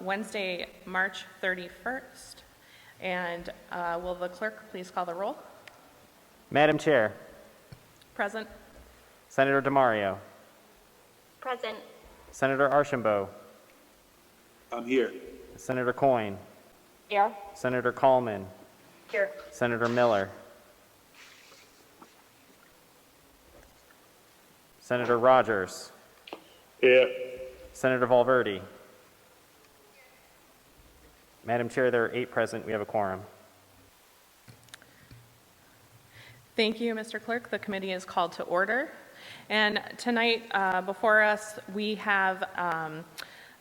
Wednesday, March 31st. And will the clerk please call the roll? Madam Chair. Present. Senator DeMario. Present. Senator Archambault. I'm here. Senator Coyne. Here. Senator Coleman. Here. Senator Miller. Senator Rogers. Here. Senator Valverde. Madam Chair, there are 8 present. We have a quorum. Thank you, Mr. Clerk. The committee is called to order. And tonight before us, we have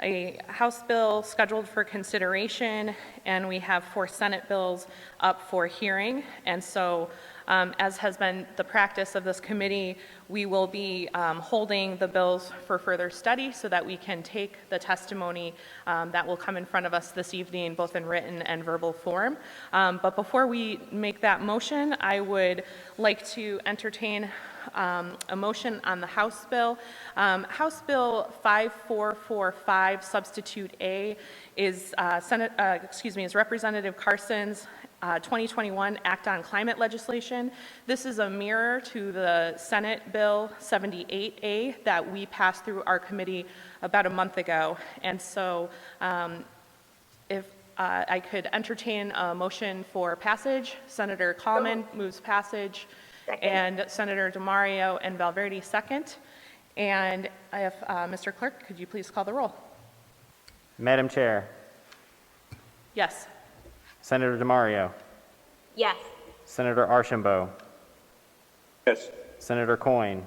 a House bill scheduled for consideration, and we have 4 Senate bills up for hearing. And so, as has been the practice of this committee, we will be holding the bills for further study so that we can take the testimony that will come in front of us this evening, both in written and verbal form. But before we make that motion, I would like to entertain a motion on the House bill. House Bill 5445, Substitute A, is is Representative Carson's 2021 Act on Climate legislation. This is a mirror to the Senate Bill 78A that we passed through our committee about a month ago. And so if I could entertain a motion for passage. Senator Coleman moves passage. Second. And Senator DeMario and Valverde second. And if Mr. Clerk, could you please call the roll? Madam Chair. Yes. Senator DeMario. Yes. Senator Archambault. Yes. Senator Coyne.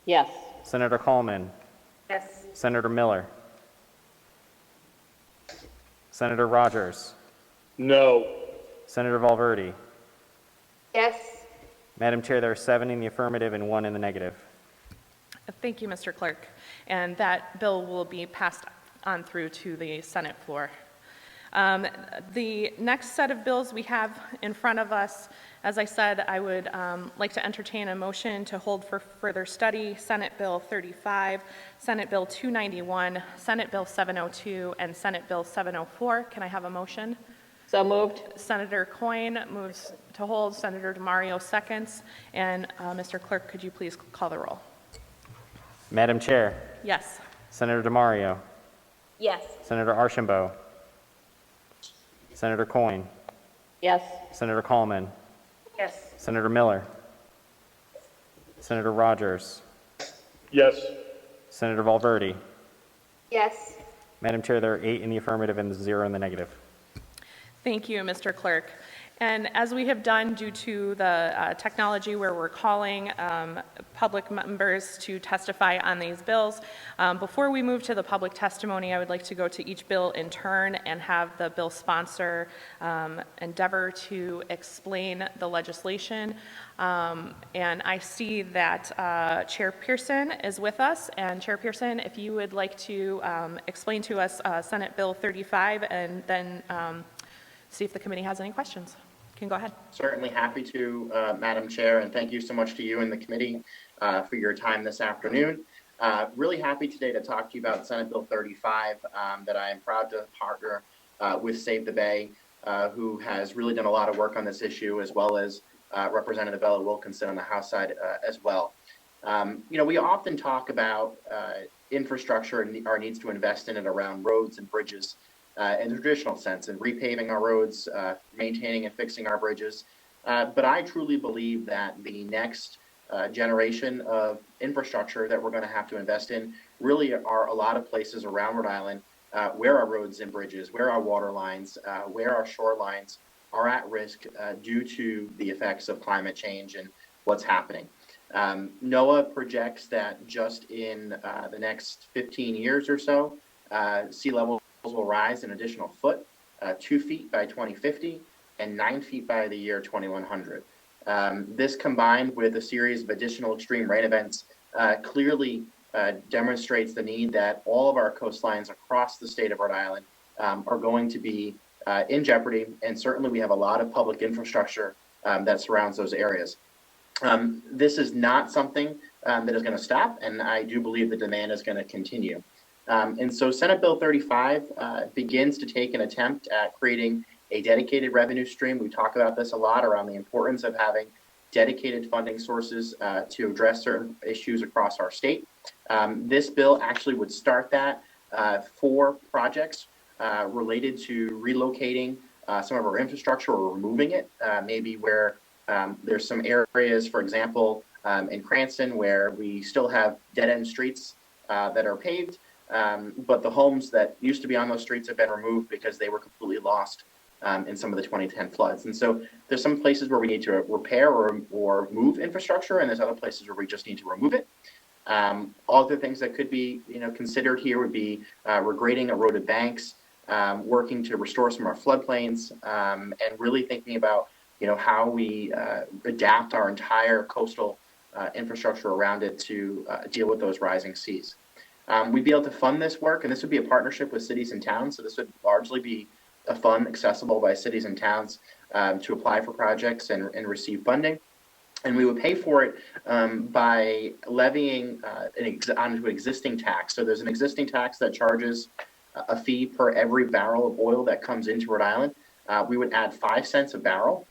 Yes. Senator Coleman. Yes. Senator Miller. Senator Rogers. No. Senator Valverde. Yes. Madam Chair, there are 7 in the affirmative and 1 in the negative. Thank you, Mr. Clerk. And that bill will be passed on through to the Senate floor. The next set of bills we have in front of us, as I said, I would like to entertain a motion to hold for further study Senate Bill 35, Senate Bill 291, Senate Bill 702, and Senate Bill 704. Can I have a motion? So moved. Senator Coyne moves to hold, Senator DeMario seconds, and Mr. Clerk, could you please call the roll? Madam Chair. Yes. Senator DeMario. Yes. Senator Archambault. Senator Coyne. Yes. Senator Coleman. Yes. Senator Miller. Senator Rogers. Yes. Senator Valverde. Yes. Madam Chair, there are 8 in the affirmative and 0 in the negative. Thank you, Mr. Clerk. And as we have done due to the technology where we're calling public members to testify on these bills, before we move to the public testimony, I would like to go to each bill in turn and have the bill sponsor endeavor to explain the legislation. And I see that Chair Pearson is with us. And Chair Pearson, if you would like to explain to us Senate Bill 35 and then see if the committee has any questions. You can go ahead. Certainly happy to, Madam Chair, and thank you so much to you and the committee for your time this afternoon. Really happy today to talk to you about Senate Bill 35 that I am proud to partner with Save the Bay, who has really done a lot of work on this issue, as well as Representative Ella Wilkinson on the House side as well. We often talk about infrastructure and our needs to invest in it around roads and bridges in the traditional sense, and repaving our roads, maintaining and fixing our bridges. But I truly believe that the next generation of infrastructure that we're going to have to invest in really are a lot of places around Rhode Island where our roads and bridges, where our water lines, where our shorelines are at risk due to the effects of climate change and what's happening. NOAA projects that just in the next 15 years or so, sea level will rise an additional foot, 2 feet by 2050, and 9 feet by the year 2100. This combined with a series of additional extreme rain events clearly demonstrates the need that all of our coastlines across the state of Rhode Island are going to be in jeopardy, and certainly we have a lot of public infrastructure that surrounds those areas. This is not something that is going to stop, and I do believe the demand is going to continue. And so Senate Bill 35 begins to take an attempt at creating a dedicated revenue stream. We talk about this a lot around the importance of having dedicated funding sources to address certain issues across our state. This bill actually would start that for projects related to relocating some of our infrastructure or removing it, maybe where there's some areas, for example, in Cranston, where we still have dead-end streets that are paved, but the homes that used to be on those streets have been removed because they were completely lost in some of the 2010 floods. And so there's some places where we need to repair or move infrastructure, and there's other places where we just need to remove it. Other things that could be considered here would be regrading eroded banks, working to restore some of our floodplains, and really thinking about how we adapt our entire coastal infrastructure around it to deal with those rising seas. We'd be able to fund this work, and this would be a partnership with cities and towns. So this would largely be a fund accessible by cities and towns to apply for projects and receive funding. And we would pay for it by levying onto an existing tax. So there's an existing tax that charges a fee per every barrel of oil that comes into Rhode Island. We would add 5 cents a barrel,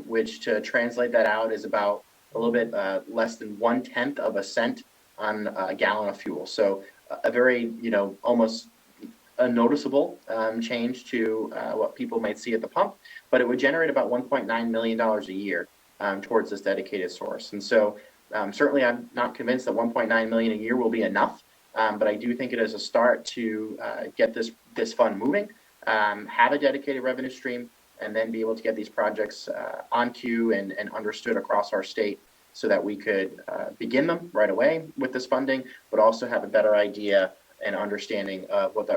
which to translate that out is about a little bit less than 1/10 of a cent on a gallon of fuel. So a very, almost a noticeable change to what people might see at the pump, but it would generate about $1.9 million a year towards this dedicated source. And so certainly I'm not convinced that $1.9 million a year will be enough, but I do think it is a start to get this fund moving, have a dedicated revenue stream, and then be able to get these projects on queue and understood across our state so that we could begin them right away with this funding, but also have a better idea and understanding of what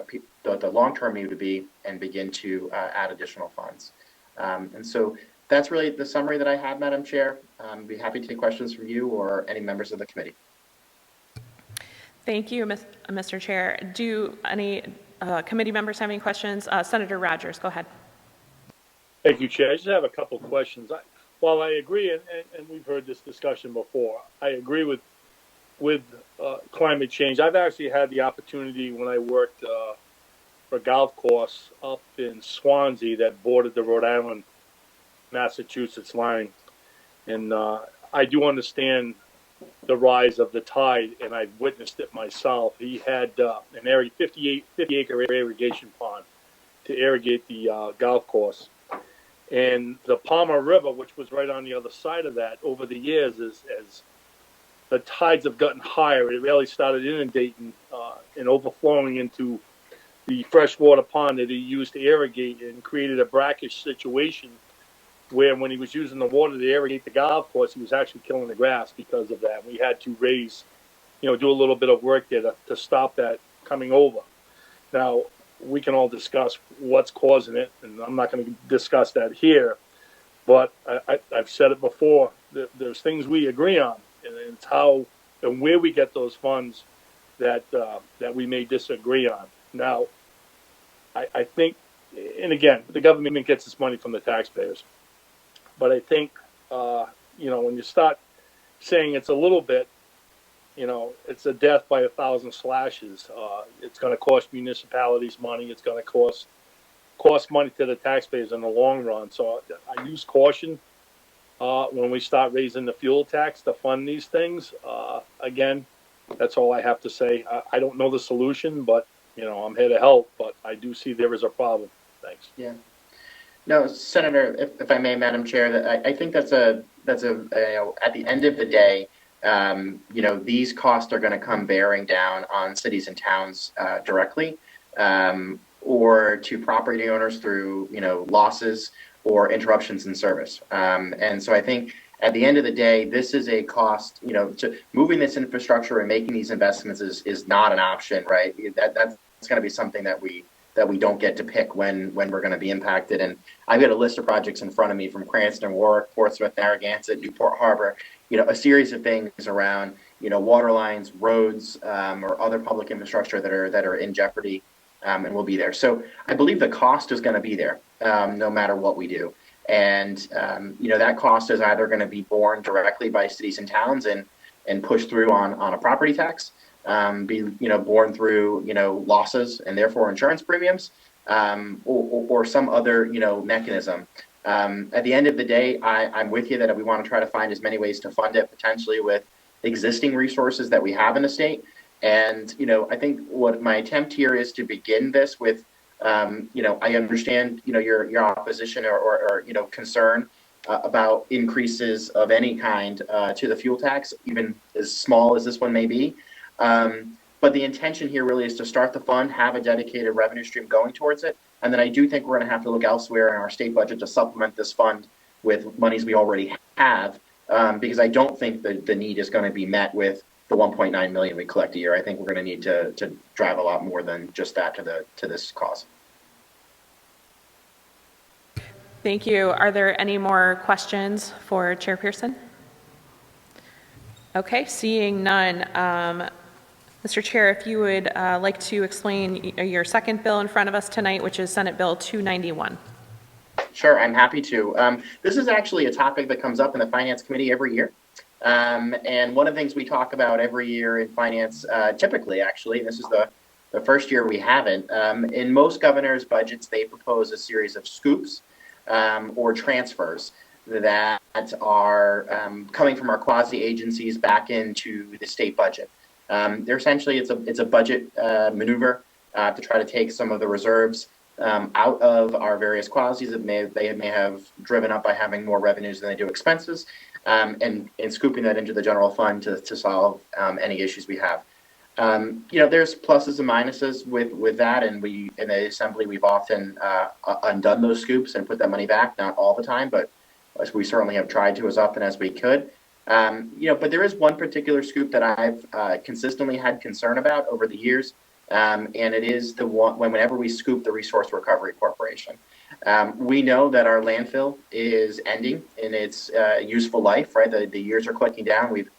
the long-term need would be and begin to add additional funds. And so that's really the summary that I have, Madam Chair. I'd be happy to take questions from you or any members of the committee. Thank you, Mr. Chair. Do any committee members have any questions? Senator Rogers, go ahead. Thank you, Chair. I just have a couple of questions. While I agree, and we've heard this discussion before, I agree with climate change. I've actually had the opportunity when I worked for a golf course up in Swansea that bordered the Rhode Island, Massachusetts line. And I do understand the rise of the tide, and I've witnessed it myself. He had an area, 50-acre irrigation pond to irrigate the golf course. And the Palmer River, which was right on the other side of that, over the years, as the tides have gotten higher, it really started inundating and overflowing into the freshwater pond that he used to irrigate, and created a brackish situation where when he was using the water to irrigate the golf course, he was actually killing the grass because of that. We had to raise, do a little bit of work there to stop that coming over. Now, we can all discuss what's causing it, and I'm not going to discuss that here, but I've said it before, there's things we agree on, and it's how and where we get those funds that we may disagree on. Now, I think, and again, the government gets its money from the taxpayers, but I think, when you start saying it's a little bit, it's a death by 1,000 slashes. It's going to cost municipalities money. It's going to cost money to the taxpayers in the long run. So I use caution when we start raising the fuel tax to fund these things. Again, that's all I have to say. I don't know the solution, but I'm here to help. But I do see there is a problem. Thanks. Yeah. No, Senator, if I may, Madam Chair, that I think that's a at the end of the day, these costs are going to come bearing down on cities and towns directly, or to property owners through losses or interruptions in service. And so I think at the end of the day, this is a cost. To moving this infrastructure and making these investments is not an option, right? That's going to be something that we don't get to pick when we're going to be impacted. And I've got a list of projects in front of me from Cranston, Warwick, Portsmouth, Narragansett, Newport Harbor, a series of things around, water lines, roads, or other public infrastructure that are in jeopardy, and will be there. So I believe the cost is going to be there, no matter what we do. And, that cost is either going to be borne directly by cities and towns and pushed through on a property tax, be borne through losses and therefore insurance premiums, or some other mechanism. At the end of the day, I'm with you that we want to try to find as many ways to fund it, potentially with existing resources that we have in the state. And I think what my attempt here is to begin this with, I understand your opposition or concern about increases of any kind to the fuel tax, even as small as this one may be. But the intention here really is to start the fund, have a dedicated revenue stream going towards it, and then I do think we're going to have to look elsewhere in our state budget to supplement this fund with monies we already have, because I don't think the need is going to be met with the 1.9 million we collect a year. I think we're going to need to drive a lot more than just that to this cause. Thank you. Are there any more questions for Chairperson? Okay, seeing none. Mr. Chair, if you would like to explain your second bill in front of us tonight, which is Senate Bill 291. Sure, I'm happy to. This is actually a topic that comes up in the Finance Committee every year. And one of the things we talk about every year in finance, typically actually, this is the first year we haven't, in most governors' budgets, they propose a series of scoops or transfers that are coming from our quasi-agencies back into the state budget. They're essentially, it's a budget maneuver to try to take some of the reserves out of our various quasis that they may have driven up by having more revenues than they do expenses, and scooping that into the general fund to solve any issues we have. There's pluses and minuses with that, and in the Assembly we've often undone those scoops and put that money back, not all the time, but we certainly have tried to as often as we could. But there is one particular scoop that I've consistently had concern about over the years, and it is the one whenever we scoop the Resource Recovery Corporation. We know that our landfill is ending in its useful life, right? The years are clicking down. We've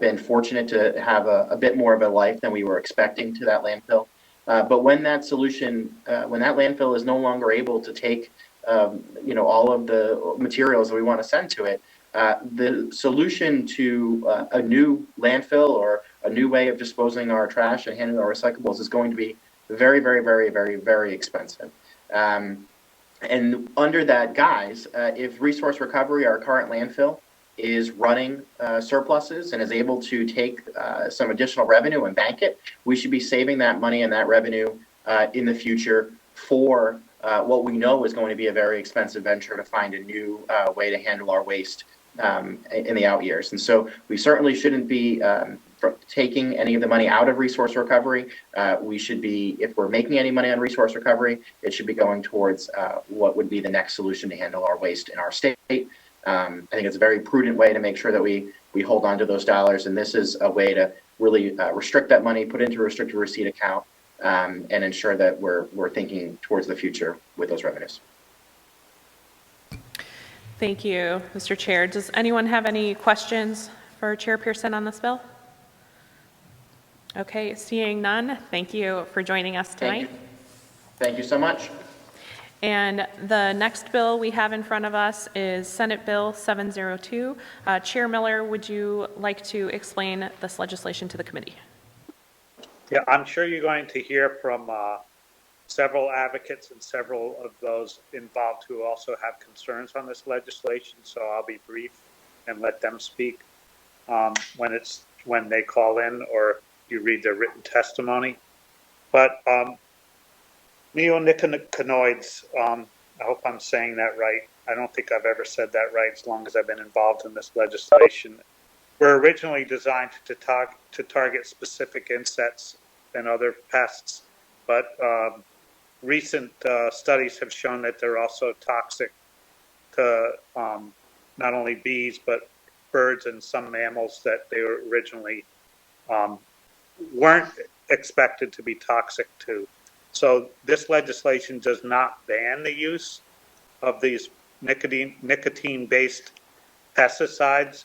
been fortunate to have a bit more of a life than we were expecting to that landfill. But when that landfill is no longer able to take all of the materials that we want to send to it, the solution to a new landfill or a new way of disposing our trash and handling our recyclables is going to be very, very, very, very, very expensive. And under that guise, if Resource Recovery, our current landfill, is running surpluses and is able to take some additional revenue and bank it, we should be saving that money and that revenue in the future for what we know is going to be a very expensive venture to find a new way to handle our waste in the out years. And so we certainly shouldn't be taking any of the money out of Resource Recovery. We should be, if we're making any money on Resource Recovery, it should be going towards what would be the next solution to handle our waste in our state. I think it's a very prudent way to make sure that we hold on to those dollars, and this is a way to really restrict that money, put into a restricted receipt account, and ensure that we're thinking towards the future with those revenues. Thank you, Mr. Chair. Does anyone have any questions for Chairperson on this bill? Okay, seeing none, thank you for joining us tonight. Thank you so much. And the next bill we have in front of us is Senate Bill 702. Chair Miller, would you like to explain this legislation to the committee? Yeah, I'm sure you're going to hear from several advocates and several of those involved who also have concerns on this legislation, so I'll be brief and let them speak when they call in or you read their written testimony. But neonicotinoids, I hope I'm saying that right. I don't think I've ever said that right as long as I've been involved in this legislation, were originally designed to target specific insects and other pests, but recent studies have shown that they're also toxic to not only bees, but birds and some mammals that they were originally weren't expected to be toxic to. So this legislation does not ban the use of these nicotine-based pesticides,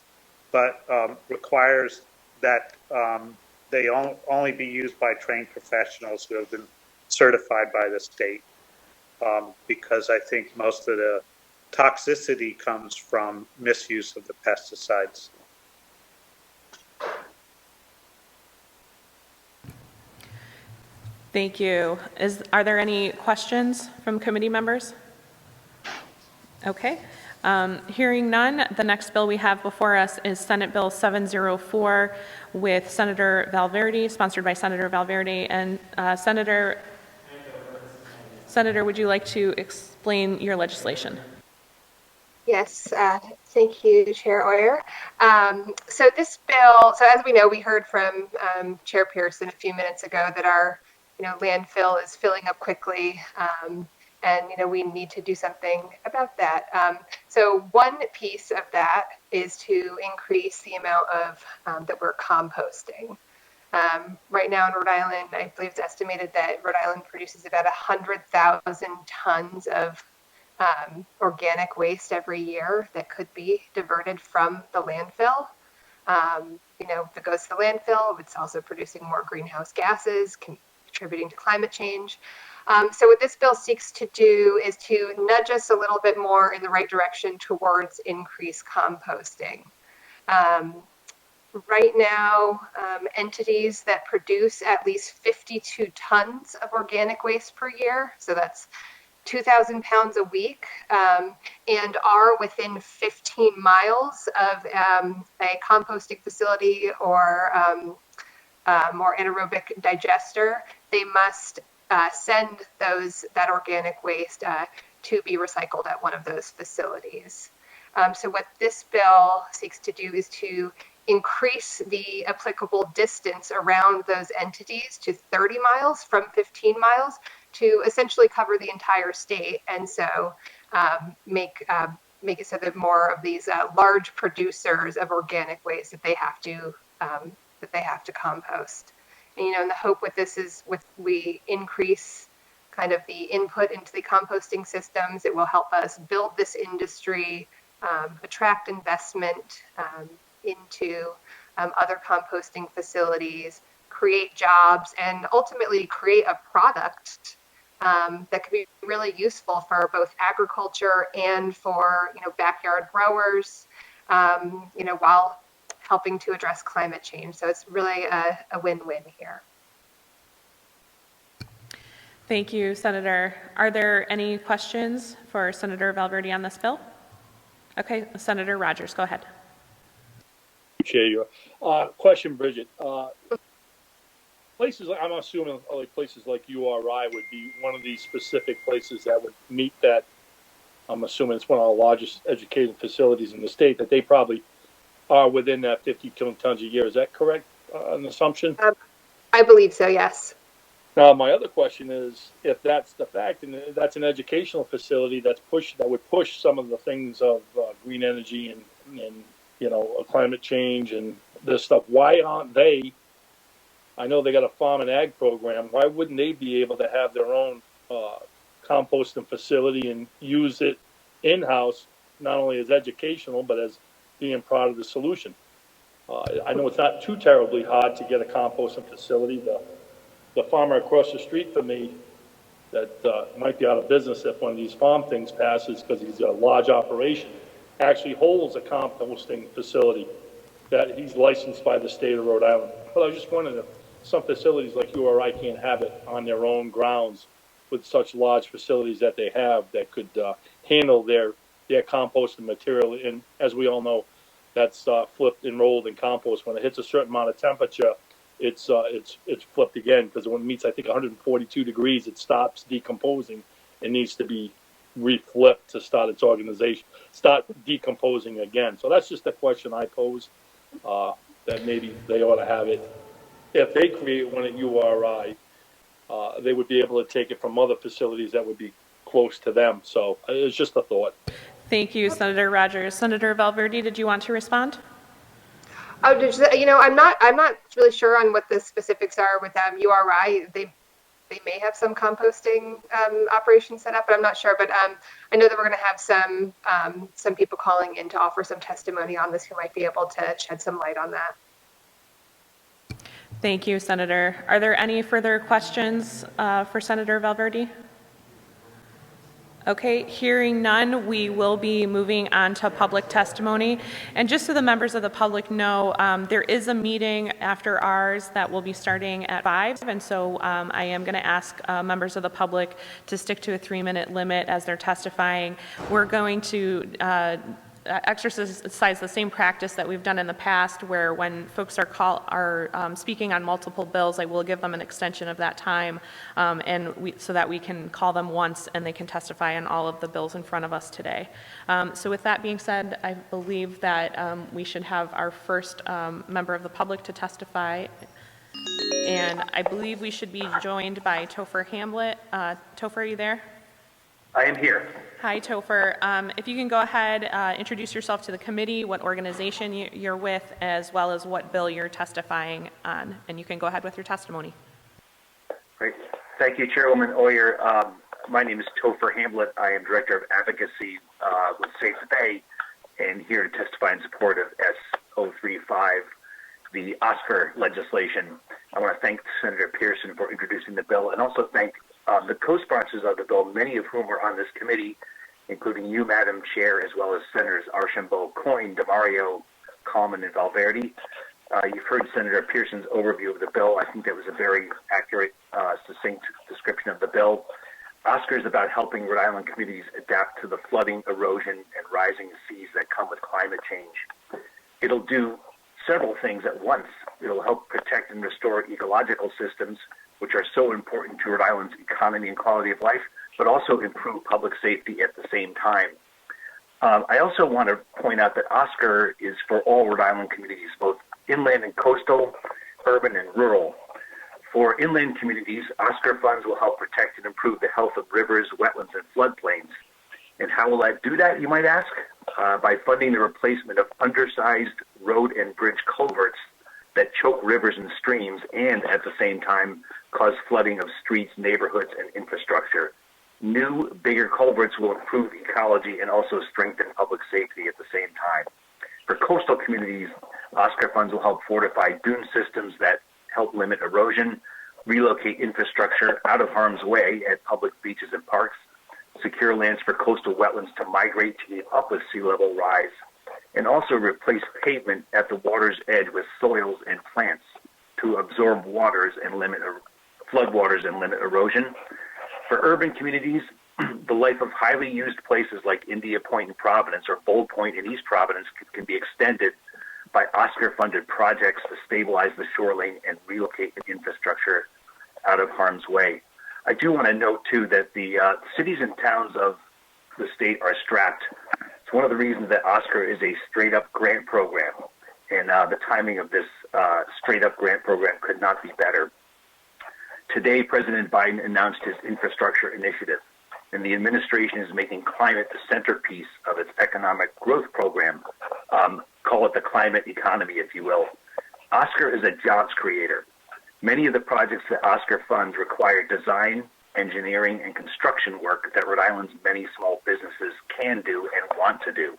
but requires that they only be used by trained professionals who have been certified by the state, because I think most of the toxicity comes from misuse of the pesticides. Thank you. Are there any questions from committee members? Okay. Hearing none, the next bill we have before us is Senate Bill 704 with Senator Valverde, sponsored by Senator Valverde. And Senator, would you like to explain your legislation? Yes, thank you, Chair Oyer. So this bill, so as we know, we heard from Chair Pearson a few minutes ago that our, landfill is filling up quickly, and we need to do something about that. So one piece of that is to increase the amount of that we're composting. Right now in Rhode Island, I believe it's estimated that Rhode Island produces about 100,000 tons of organic waste every year that could be diverted from the landfill. If it goes to the landfill, it's also producing more greenhouse gases, contributing to climate change. So what this bill seeks to do is to nudge us a little bit more in the right direction towards increased composting. Right now, entities that produce at least 52 tons of organic waste per year, so that's 2,000 pounds a week, and are within 15 miles of a composting facility or anaerobic digester, they must send that organic waste to be recycled at one of those facilities. So what this bill seeks to do is to increase the applicable distance around those entities to 30 miles from 15 miles to essentially cover the entire state, and so make it so that more of these large producers of organic waste that they have to compost. And the hope with this is we increase kind of the input into the composting systems. It will help us build this industry, attract investment into other composting facilities, create jobs, and ultimately create a product that could be really useful for both agriculture and for backyard growers, while helping to address climate change. So it's really a win-win here. Thank you, Senator. Are there any questions for Senator Valverde on this bill? Okay, Senator Rogers, go ahead. Chair, question, Bridget. Places, I'm assuming like places like URI would be one of these specific places that would meet that. I'm assuming it's one of the largest educated facilities in the state, that they probably are within that 50 tons a year. Is that correct? An assumption? I believe so, yes. Now, my other question is, if that's the fact, and that's an educational facility that would push some of the things of green energy and climate change and this stuff, why aren't they? I know they got a farm and ag program. Why wouldn't they be able to have their own composting facility and use it in-house, not only as educational, but as being part of the solution? I know it's not too terribly hard to get a composting facility. The farmer across the street from me that might be out of business if one of these farm things passes because he's a large operation, actually holds a composting facility that he's licensed by the state of Rhode Island. But I was just wondering if some facilities like URI can't have it on their own grounds with such large facilities that they have that could handle their composting material. And as we all know, that's flipped and rolled in compost. When it hits a certain amount of temperature, it's flipped again, because when it meets, I think, 142 degrees, it stops decomposing. It needs to be reflipped to start decomposing again. So that's just a question I pose, that maybe they ought to have it. If they create one at URI, they would be able to take it from other facilities that would be close to them. So it's just a thought. Thank you, Senator Rogers. Senator Valverde, did you want to respond? Oh, I'm not really sure on what the specifics are with URI. They may have some composting operations set up, but I'm not sure. But I know that we're going to have some people calling in to offer some testimony on this who might be able to shed some light on that. Thank you, Senator. Are there any further questions for Senator Valverde? Okay, hearing none, we will be moving on to public testimony. And just so the members of the public know, there is a meeting after ours that will be starting at 5, and so I am going to ask members of the public to stick to a 3-minute limit as they're testifying. We're going to exercise the same practice that we've done in the past, where when folks are speaking on multiple bills, I will give them an extension of that time, so that we can call them once and they can testify on all of the bills in front of us today. So with that being said, I believe that we should have our first member of the public to testify, and I believe we should be joined by Topher Hamlet. Topher, are you there? I am here. Hi, Topher. If you can go ahead, introduce yourself to the committee, what organization you're with, as well as what bill you're testifying on, and you can go ahead with your testimony. Great. Thank you, Chairwoman Oyer. My name is Topher Hamlet. I am Director of Advocacy with Safe Bay, and here to testify in support of S035, the Oscar legislation. I want to thank Senator Pearson for introducing the bill, and also thank the co-sponsors of the bill, many of whom are on this committee, including you, Madam Chair, as well as Senators Archambault, Coyne, DeMario, Coleman, and Valverde. You've heard Senator Pearson's overview of the bill. I think that was a very accurate, succinct description of the bill. Oscar is about helping Rhode Island communities adapt to the flooding, erosion, and rising seas that come with climate change. It'll do several things at once. It'll help protect and restore ecological systems, which are so important to Rhode Island's economy and quality of life, but also improve public safety at the same time. I also want to point out that Oscar is for all Rhode Island communities, both inland and coastal, urban and rural. For inland communities, Oscar funds will help protect and improve the health of rivers, wetlands, and floodplains. And how will that do that, you might ask? By funding the replacement of undersized road and bridge culverts that choke rivers and streams and, at the same time, cause flooding of streets, neighborhoods, and infrastructure. New, bigger culverts will improve ecology and also strengthen public safety at the same time. For coastal communities, Oscar funds will help fortify dune systems that help limit erosion, relocate infrastructure out of harm's way at public beaches and parks, secure lands for coastal wetlands to migrate to keep up with sea level rise, and also replace pavement at the water's edge with soils and plants to absorb waters and limit floodwaters and limit erosion. For urban communities, the life of highly used places like India Point in Providence or Bold Point in East Providence can be extended by Oscar-funded projects to stabilize the shoreline and relocate infrastructure out of harm's way. I do want to note, too, that the cities and towns of the state are strapped. It's one of the reasons that Oscar is a straight-up grant program, and the timing of this straight-up grant program could not be better. Today, President Biden announced his infrastructure initiative, and the administration is making climate the centerpiece of its economic growth program. Call it the climate economy, if you will. Oscar is a jobs creator. Many of the projects that Oscar funds require design, engineering, and construction work that Rhode Island's many small businesses can do and want to do.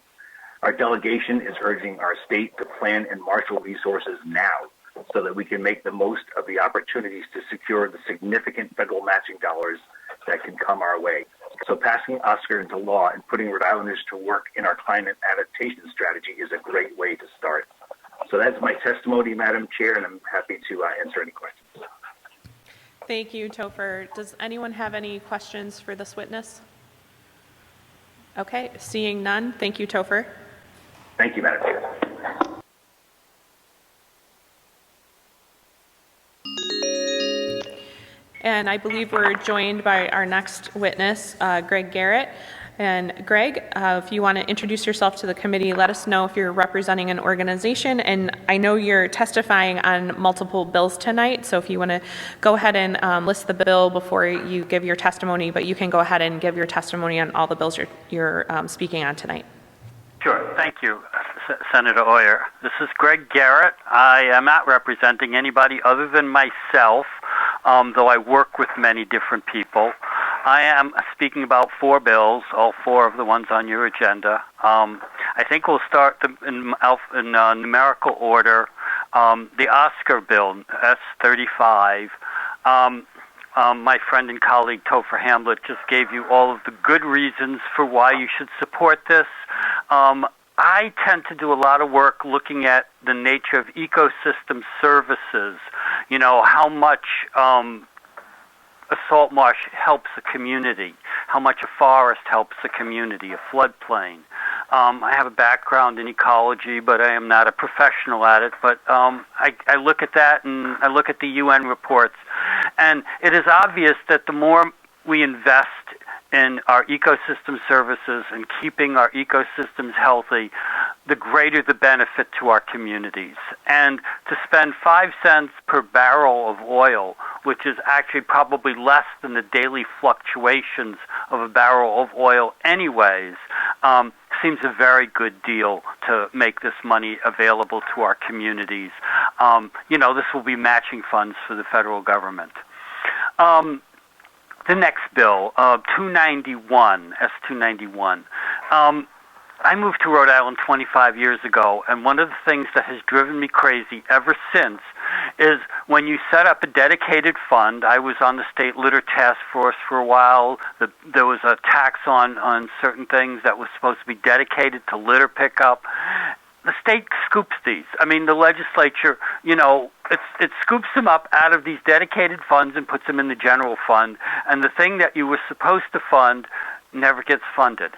Our delegation is urging our state to plan and marshal resources now so that we can make the most of the opportunities to secure the significant federal matching dollars that can come our way. So passing Oscar into law and putting Rhode Islanders to work in our climate adaptation strategy is a great way to start. So that's my testimony, Madam Chair, and I'm happy to answer any questions. Thank you, Topher. Does anyone have any questions for this witness? Okay, seeing none, thank you, Topher. Thank you, Madam Chair. And I believe we're joined by our next witness, Greg Garrett. And Greg, if you want to introduce yourself to the committee, let us know if you're representing an organization. And I know you're testifying on multiple bills tonight, so if you want to go ahead and list the bill before you give your testimony, but you can go ahead and give your testimony on all the bills you're speaking on tonight. Sure. Thank you, Senator Oyer. This is Greg Garrett. I am not representing anybody other than myself, though I work with many different people. I am speaking about 4 bills, all 4 of the ones on your agenda. I think we'll start in numerical order. The Oscar bill, S35. my friend and colleague Topher Hamlet just gave you all of the good reasons for why you should support this. I tend to do a lot of work looking at the nature of ecosystem services, you know, how much a salt marsh helps a community, how much a forest helps a community, a floodplain. I have a background in ecology, but I am not a professional at it. But I look at that, and I look at the UN reports, and it is obvious that the more we invest in our ecosystem services and keeping our ecosystems healthy, the greater the benefit to our communities. And to spend 5 cents per barrel of oil, which is actually probably less than the daily fluctuations of a barrel of oil anyways, seems a very good deal to make this money available to our communities. You know, this will be matching funds for the federal government. The next bill, 291, S291. I moved to Rhode Island 25 years ago, and one of the things that has driven me crazy ever since is when you set up a dedicated fund. I was on the state litter task force for a while. There was a tax on certain things that was supposed to be dedicated to litter pickup. The state scoops these. I mean, the legislature, you know, it scoops them up out of these dedicated funds and puts them in the general fund, and the thing that you were supposed to fund never gets funded.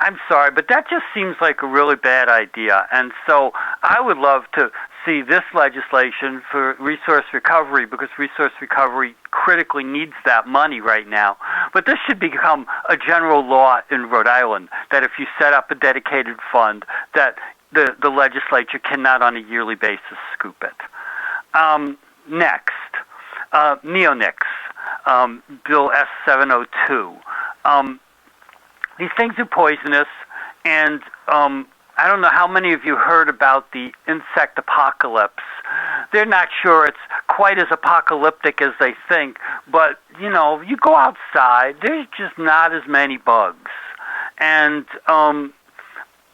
I'm sorry, but that just seems like a really bad idea. And so I would love to see this legislation for resource recovery, because resource recovery critically needs that money right now. But this should become a general law in Rhode Island, that if you set up a dedicated fund, that the legislature cannot on a yearly basis scoop it. Next, neonics, Bill S702. These things are poisonous, and I don't know how many of you heard about the insect apocalypse. They're not sure it's quite as apocalyptic as they think, but, you know, you go outside, there's just not as many bugs. And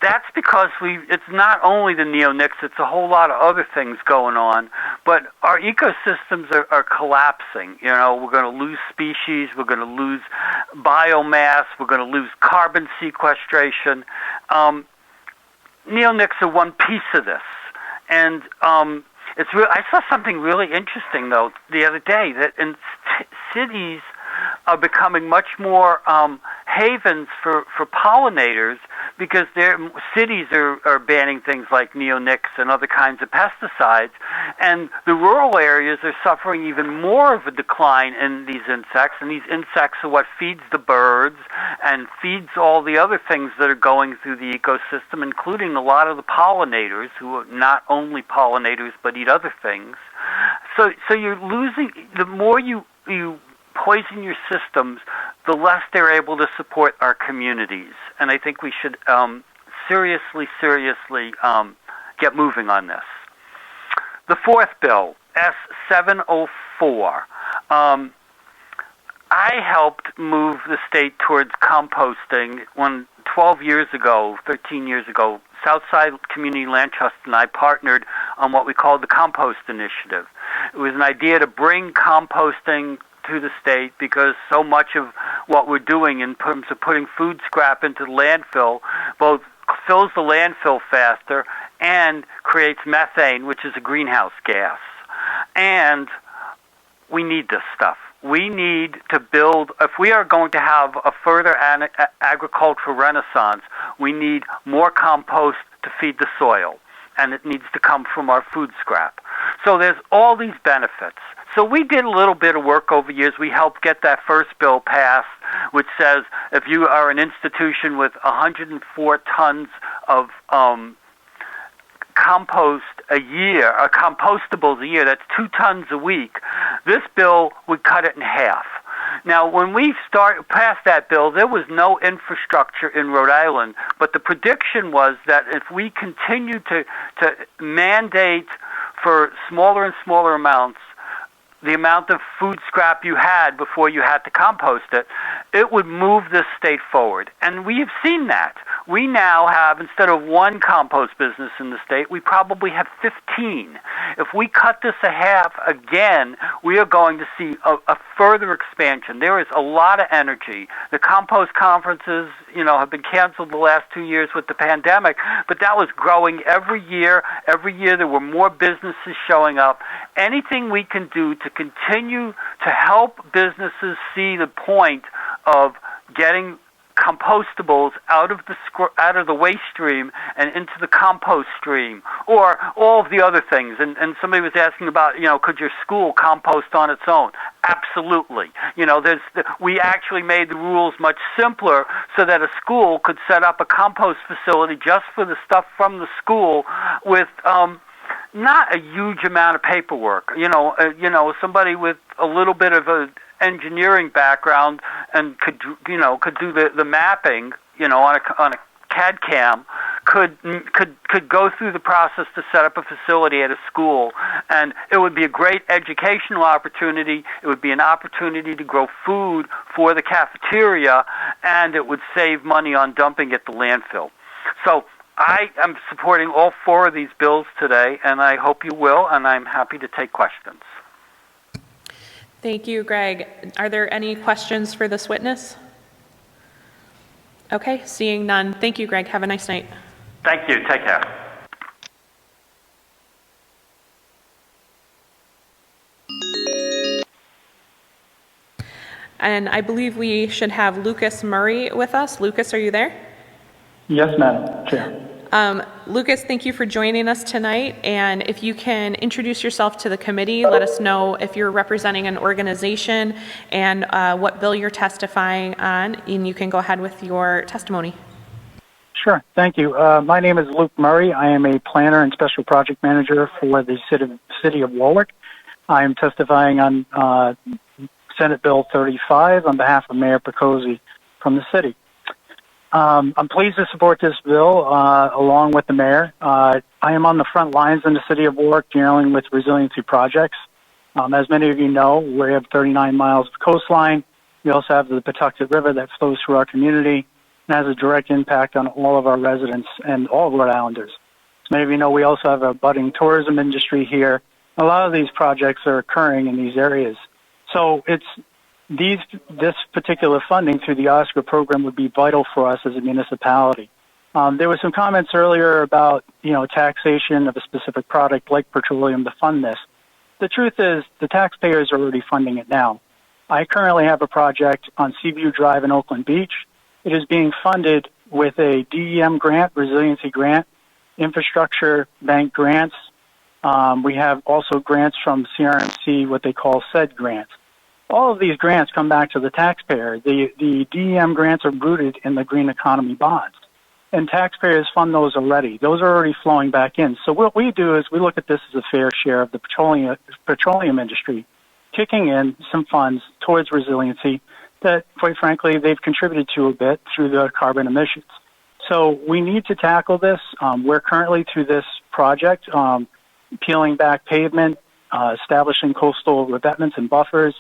that's because it's not only the neonics, it's a whole lot of other things going on, but our ecosystems are collapsing. You know, we're going to lose species, we're going to lose biomass, we're going to lose carbon sequestration. Neonics are one piece of this. And I saw something really interesting, though, the other day, that in cities are becoming much more havens for pollinators, because their cities are banning things like neonics and other kinds of pesticides, and the rural areas are suffering even more of a decline in these insects, and these insects are what feeds the birds and feeds all the other things that are going through the ecosystem, including a lot of the pollinators, who are not only pollinators but eat other things. So you're losing, the more you poison your systems, the less they're able to support our communities. And I think we should seriously get moving on this. The fourth bill, S704. I helped move the state towards composting when 13 years ago, Southside Community Land Trust and I partnered on what we called the Compost Initiative. It was an idea to bring composting to the state, because so much of what we're doing in terms of putting food scrap into the landfill both fills the landfill faster and creates methane, which is a greenhouse gas. And we need this stuff. We need to build, if we are going to have a further agricultural renaissance, we need more compost to feed the soil, and it needs to come from our food scrap. So there's all these benefits. So we did a little bit of work over years. We helped get that first bill passed, which says if you are an institution with 104 tons of compost a year, or compostables a year, that's 2 tons a week, this bill would cut it in half. Now, when we passed that bill, there was no infrastructure in Rhode Island, but the prediction was that if we continue to mandate for smaller and smaller amounts, the amount of food scrap you had before you had to compost it, it would move this state forward. And we have seen that. We now have, instead of one compost business in the state, we probably have 15. If we cut this a half again, we are going to see a further expansion. There is a lot of energy. The compost conferences, have been canceled the last 2 years with the pandemic, but that was growing every year. Every year there were more businesses showing up. Anything we can do to continue to help businesses see the point of getting compostables out of the waste stream and into the compost stream, or all of the other things. And somebody was asking about, could your school compost on its own? Absolutely. We actually made the rules much simpler so that a school could set up a compost facility just for the stuff from the school with not a huge amount of paperwork. Somebody with a little bit of a engineering background and could do the mapping, on a CAD CAM, could go through the process to set up a facility at a school, and it would be a great educational opportunity. It would be an opportunity to grow food for the cafeteria, and it would save money on dumping at the landfill. So I am supporting all 4 of these bills today, and I hope you will, and I'm happy to take questions. Thank you, Greg. Are there any questions for this witness? Okay, seeing none. Thank you, Greg. Have a nice night. Thank you. Take care. And I believe we should have Lucas Murray with us. Lucas, are you there? Yes, Madam Chair. Lucas, thank you for joining us tonight. And if you can introduce yourself to the committee, let us know if you're representing an organization and what bill you're testifying on, and you can go ahead with your testimony. Sure, thank you. My name is Luke Murray. I am a planner and special project manager for the city of Warwick. I am testifying on Senate Bill 35 on behalf of Mayor Picozzi from the city. I'm pleased to support this bill along with the mayor. I am on the front lines in the city of Warwick dealing with resiliency projects. As many of you know, we have 39 miles of coastline. We also have the Pawtucket River that flows through our community and has a direct impact on all of our residents and all Rhode Islanders. As many of you know, we also have a budding tourism industry here. A lot of these projects are occurring in these areas. So this particular funding through the Oscar program would be vital for us as a municipality. There were some comments earlier about, taxation of a specific product like petroleum to fund this. The truth is the taxpayers are already funding it now. I currently have a project on Seaview Drive in Oakland Beach. It is being funded with a DEM grant, resiliency grant, infrastructure bank grants. We have also grants from CRMC, what they call SED grants. All of these grants come back to the taxpayer. The DEM grants are rooted in the green economy bonds, and taxpayers fund those already. Those are already flowing back in. So what we do is we look at this as a fair share of the petroleum industry, kicking in some funds towards resiliency that, quite frankly, they've contributed to a bit through the carbon emissions. So we need to tackle this. We're currently through this project, peeling back pavement, establishing coastal revetments and buffers,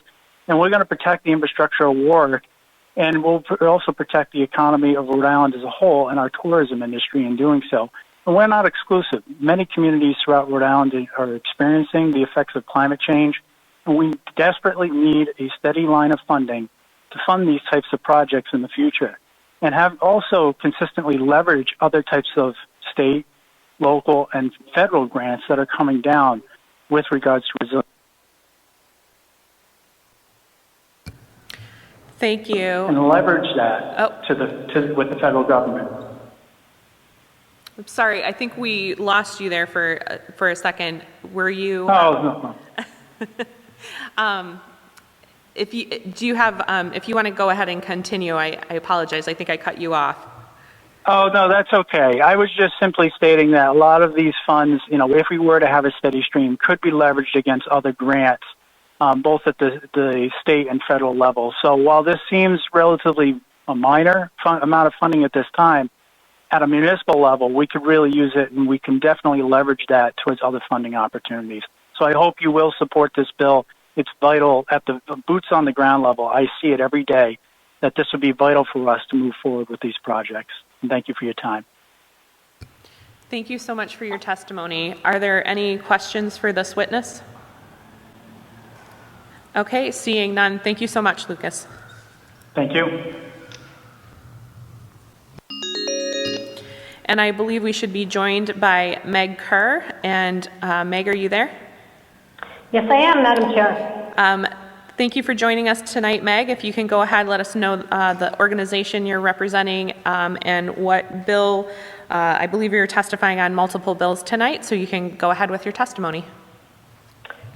and we're going to protect the infrastructure of Warwick, and we'll also protect the economy of Rhode Island as a whole and our tourism industry in doing so. And we're not exclusive. Many communities throughout Rhode Island are experiencing the effects of climate change, and we desperately need a steady line of funding to fund these types of projects in the future, and have also consistently leverage other types of state, local, and federal grants that are coming down with regards to resilience. Thank you. And leverage that with the federal government. I'm sorry, I think we lost you there for a second. Were you? Oh, no. If you want to go ahead and continue, I apologize. I think I cut you off. Oh, no, that's okay. I was just simply stating that a lot of these funds, if we were to have a steady stream, could be leveraged against other grants, both at the state and federal level. So while this seems relatively a minor amount of funding at this time, at a municipal level, we could really use it, and we can definitely leverage that towards other funding opportunities. So I hope you will support this bill it's vital at the boots on the ground level. I see it every day that this would be vital for us to move forward with these projects. And thank you for your time. Thank you so much for your testimony. Are there any questions for this witness? Okay, seeing none. Thank you so much, Lucas. Thank you. And I believe we should be joined by Meg Kerr. And Meg, are you there? Yes, I am, Madam Chair. Thank you for joining us tonight, Meg. If you can go ahead, let us know the organization you're representing and what bill. I believe you're testifying on multiple bills tonight, so you can go ahead with your testimony.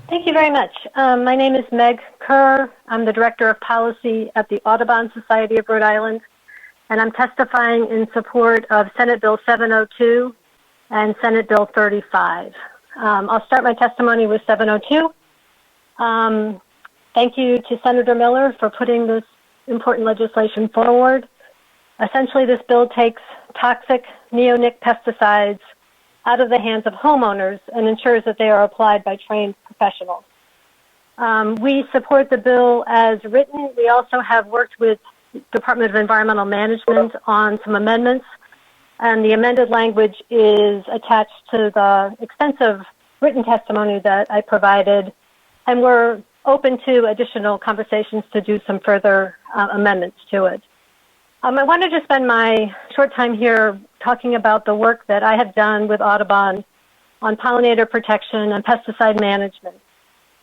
Thank you very much. My name is Meg Kerr. I'm the Director of Policy at the Audubon Society of Rhode Island, and I'm testifying in support of Senate Bill 702 and Senate Bill 35. I'll start my testimony with 702. Thank you to Senator Miller for putting this important legislation forward. Essentially, this bill takes toxic neonic pesticides out of the hands of homeowners and ensures that they are applied by trained professionals. We support the bill as written. We also have worked with Department of Environmental Management on some amendments, and the amended language is attached to the extensive written testimony that I provided, and we're open to additional conversations to do some further amendments to it. I wanted to spend my short time here talking about the work that I have done with Audubon on pollinator protection and pesticide management.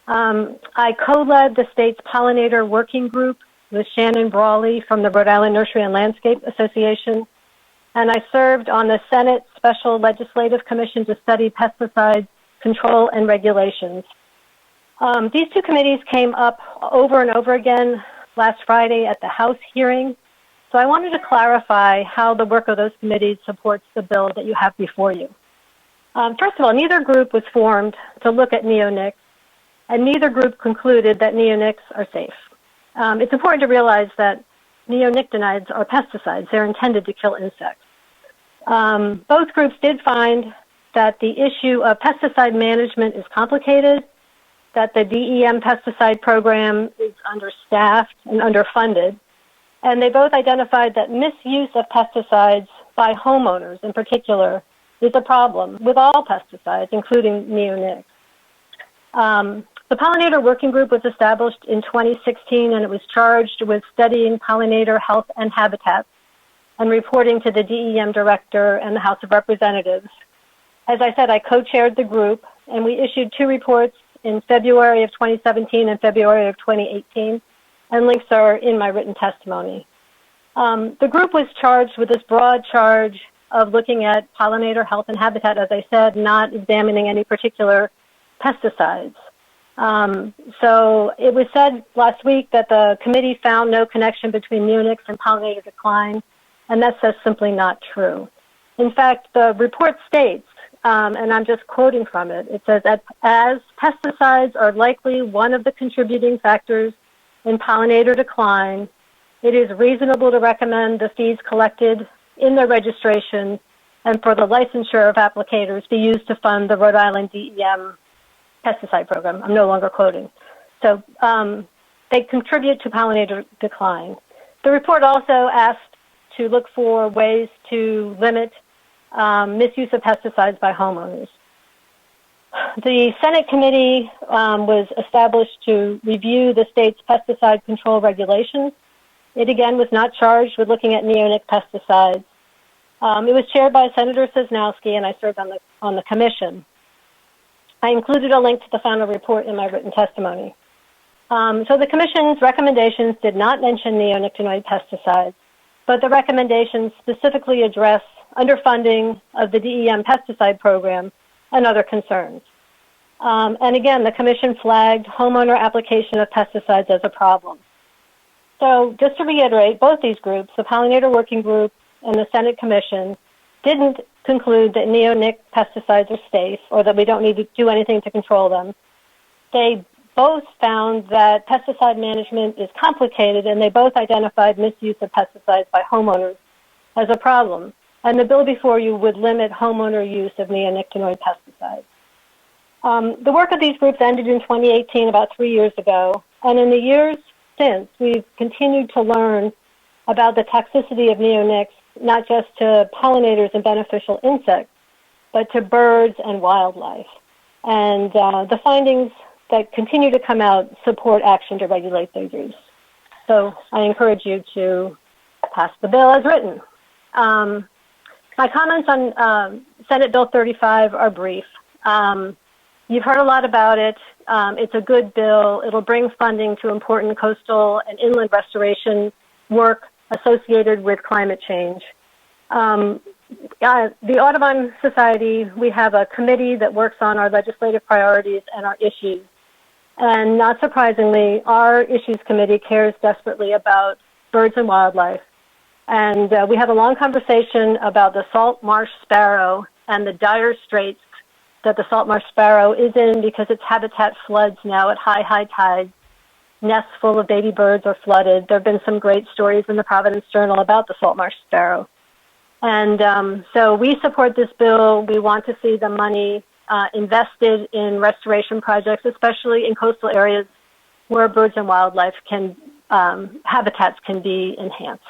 I co-led the state's pollinator working group with Shannon Brawley from the Rhode Island Nursery and Landscape Association, and I served on the Senate Special Legislative Commission to study pesticide control and regulations. These two committees came up over and over again last Friday at the House hearing, so I wanted to clarify how the work of those committees supports the bill that you have before you. First of all, neither group was formed to look at neonics, and neither group concluded that neonics are safe. It's important to realize that neonicotinoids are pesticides. They're intended to kill insects. Both groups did find that the issue of pesticide management is complicated, that the DEM pesticide program is understaffed and underfunded, and they both identified that misuse of pesticides by homeowners in particular is a problem with all pesticides, including neonics. The Pollinator Working Group was established in 2016, and it was charged with studying pollinator health and habitats and reporting to the DEM director and the House of Representatives. As I said, I co-chaired the group, and we issued 2 reports in February of 2017 and February of 2018, and links are in my written testimony. The group was charged with this broad charge of looking at pollinator health and habitat, as I said, not examining any particular pesticides. So it was said last week that the committee found no connection between neonics and pollinator decline, and that's just simply not true. In fact, the report states, and I'm just quoting from it, it says that as pesticides are likely one of the contributing factors in pollinator decline, it is reasonable to recommend the fees collected in the registration and for the licensure of applicators be used to fund the Rhode Island DEM pesticide program. I'm no longer quoting. So they contribute to pollinator decline. The report also asked to look for ways to limit misuse of pesticides by homeowners. The Senate committee was established to review the state's pesticide control regulations. It again was not charged with looking at neonic pesticides. It was chaired by Senator Sosnowski, and I served on the commission. I included a link to the final report in my written testimony. So the commission's recommendations did not mention neonicotinoid pesticides, but the recommendations specifically address underfunding of the DEM pesticide program and other concerns. And again, the commission flagged homeowner application of pesticides as a problem. So just to reiterate, both these groups, the Pollinator Working Group and the Senate Commission, didn't conclude that neonic pesticides are safe or that we don't need to do anything to control them. They both found that pesticide management is complicated, and they both identified misuse of pesticides by homeowners as a problem. And the bill before you would limit homeowner use of neonicotinoid pesticides. The work of these groups ended in 2018, about 3 years ago, and in the years since, we've continued to learn about the toxicity of neonics, not just to pollinators and beneficial insects, but to birds and wildlife. And the findings that continue to come out support action to regulate their use. So I encourage you to pass the bill as written. My comments on Senate Bill 35 are brief. You've heard a lot about it. It's a good bill. It'll bring funding to important coastal and inland restoration work associated with climate change. The Audubon Society, we have a committee that works on our legislative priorities and our issues. And not surprisingly, our issues committee cares desperately about birds and wildlife. And we have a long conversation about the salt marsh sparrow and the dire straits that the salt marsh sparrow is in because its habitat floods now at high tides. Nests full of baby birds are flooded. There have been some great stories in the Providence Journal about the salt marsh sparrow. And so we support this bill. We want to see the money invested in restoration projects, especially in coastal areas where birds and wildlife can, habitats can be enhanced.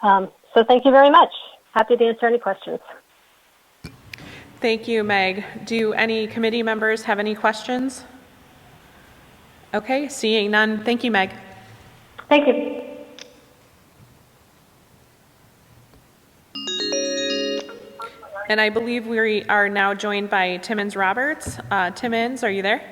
So thank you very much. Happy to answer any questions. Thank you, Meg. Do any committee members have any questions? Okay, seeing none. Thank you, Meg. Thank you. And I believe we are now joined by Timmons Roberts. Timmons, are you there?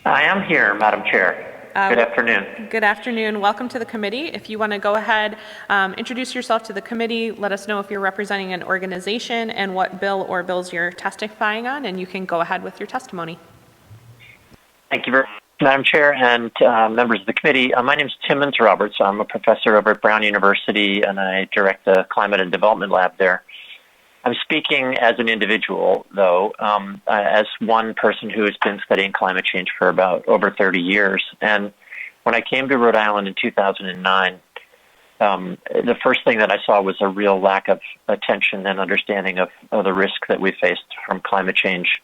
I am here, Madam Chair. Good afternoon. Good afternoon. Welcome to the committee. If you want to go ahead, introduce yourself to the committee, let us know if you're representing an organization and what bill or bills you're testifying on, and you can go ahead with your testimony. Thank you very much, Madam Chair and members of the committee. My name is Timmons Roberts. I'm a professor over at Brown University, and I direct the Climate and Development Lab there. I'm speaking as an individual, though, as one person who has been studying climate change for about over 30 years. And when I came to Rhode Island in 2009, the first thing that I saw was a real lack of attention and understanding of the risk that we faced from climate change.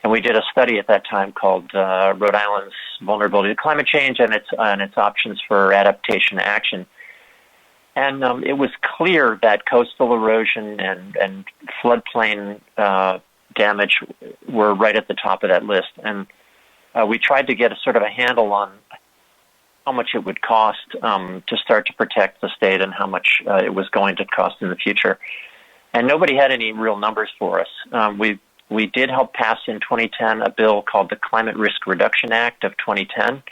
And we did a study at that time called Rhode Island's Vulnerability to Climate Change and its Options for Adaptation Action. And it was clear that coastal erosion and floodplain damage were right at the top of that list. And we tried to get a sort of a handle on how much it would cost to start to protect the state and how much it was going to cost in the future. And nobody had any real numbers for us. We did help pass in 2010 a bill called the Climate Risk Reduction Act of 2010,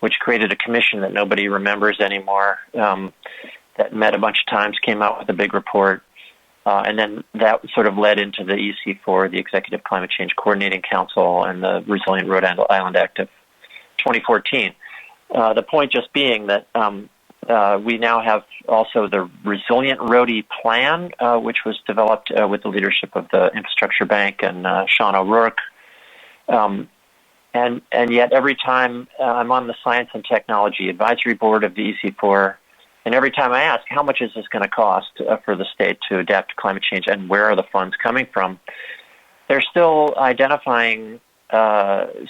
which created a commission that nobody remembers anymore, that met a bunch of times, came out with a big report, and then that sort of led into the EC4, the Executive Climate Change Coordinating Council, and the Resilient Rhode Island Act of 2014. The point just being that we now have also the Resilient Rhody Plan, which was developed with the leadership of the Infrastructure Bank and Sean O'Rourke. And yet every time I'm on the Science and Technology Advisory Board of the EC4, and every time I ask, how much is this going to cost for the state to adapt to climate change and where are the funds coming from, they're still identifying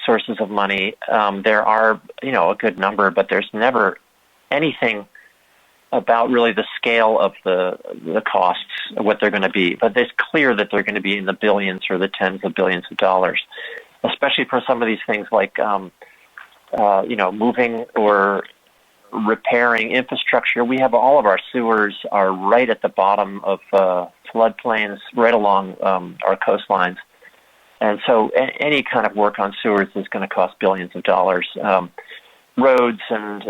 sources of money. There are, a good number, but there's never anything about really the scale of the costs, what they're going to be. But it's clear that they're going to be in the billions or the tens of billions of dollars, especially for some of these things like, moving or repairing infrastructure. We have all of our sewers are right at the bottom of floodplains, right along our coastlines. And so any kind of work on sewers is going to cost billions of dollars. Roads and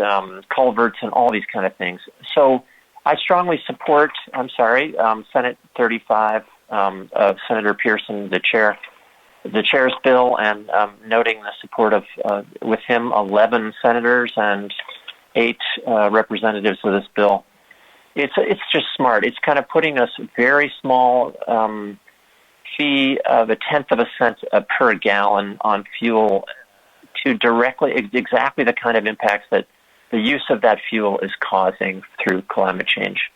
culverts and all these kind of things. So I strongly support, Senate 35, Senator Pearson, the chair's bill, and noting the support of, with him, 11 senators and 8 representatives of this bill. It's just smart. It's kind of putting us very small fee of 1/10 of a cent per gallon on fuel to directly, exactly the kind of impacts that the use of that fuel is causing through climate change.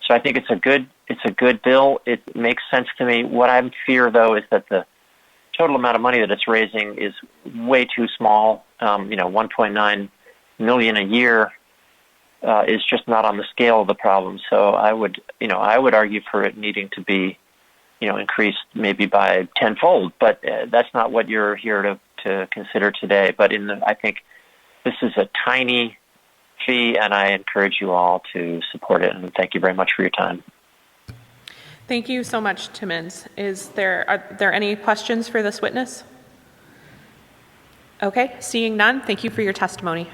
So I think it's a good bill. It makes sense to me. What I fear, though, is that the total amount of money that it's raising is way too small. 1.9 million a year is just not on the scale of the problem. So I would argue for it needing to be, increased maybe by tenfold. But that's not what you're here to consider today. But I think this is a tiny fee, and I encourage you all to support it. And thank you very much for your time. Thank you so much, Timmons. Are there any questions for this witness? Okay, seeing none, thank you for your testimony.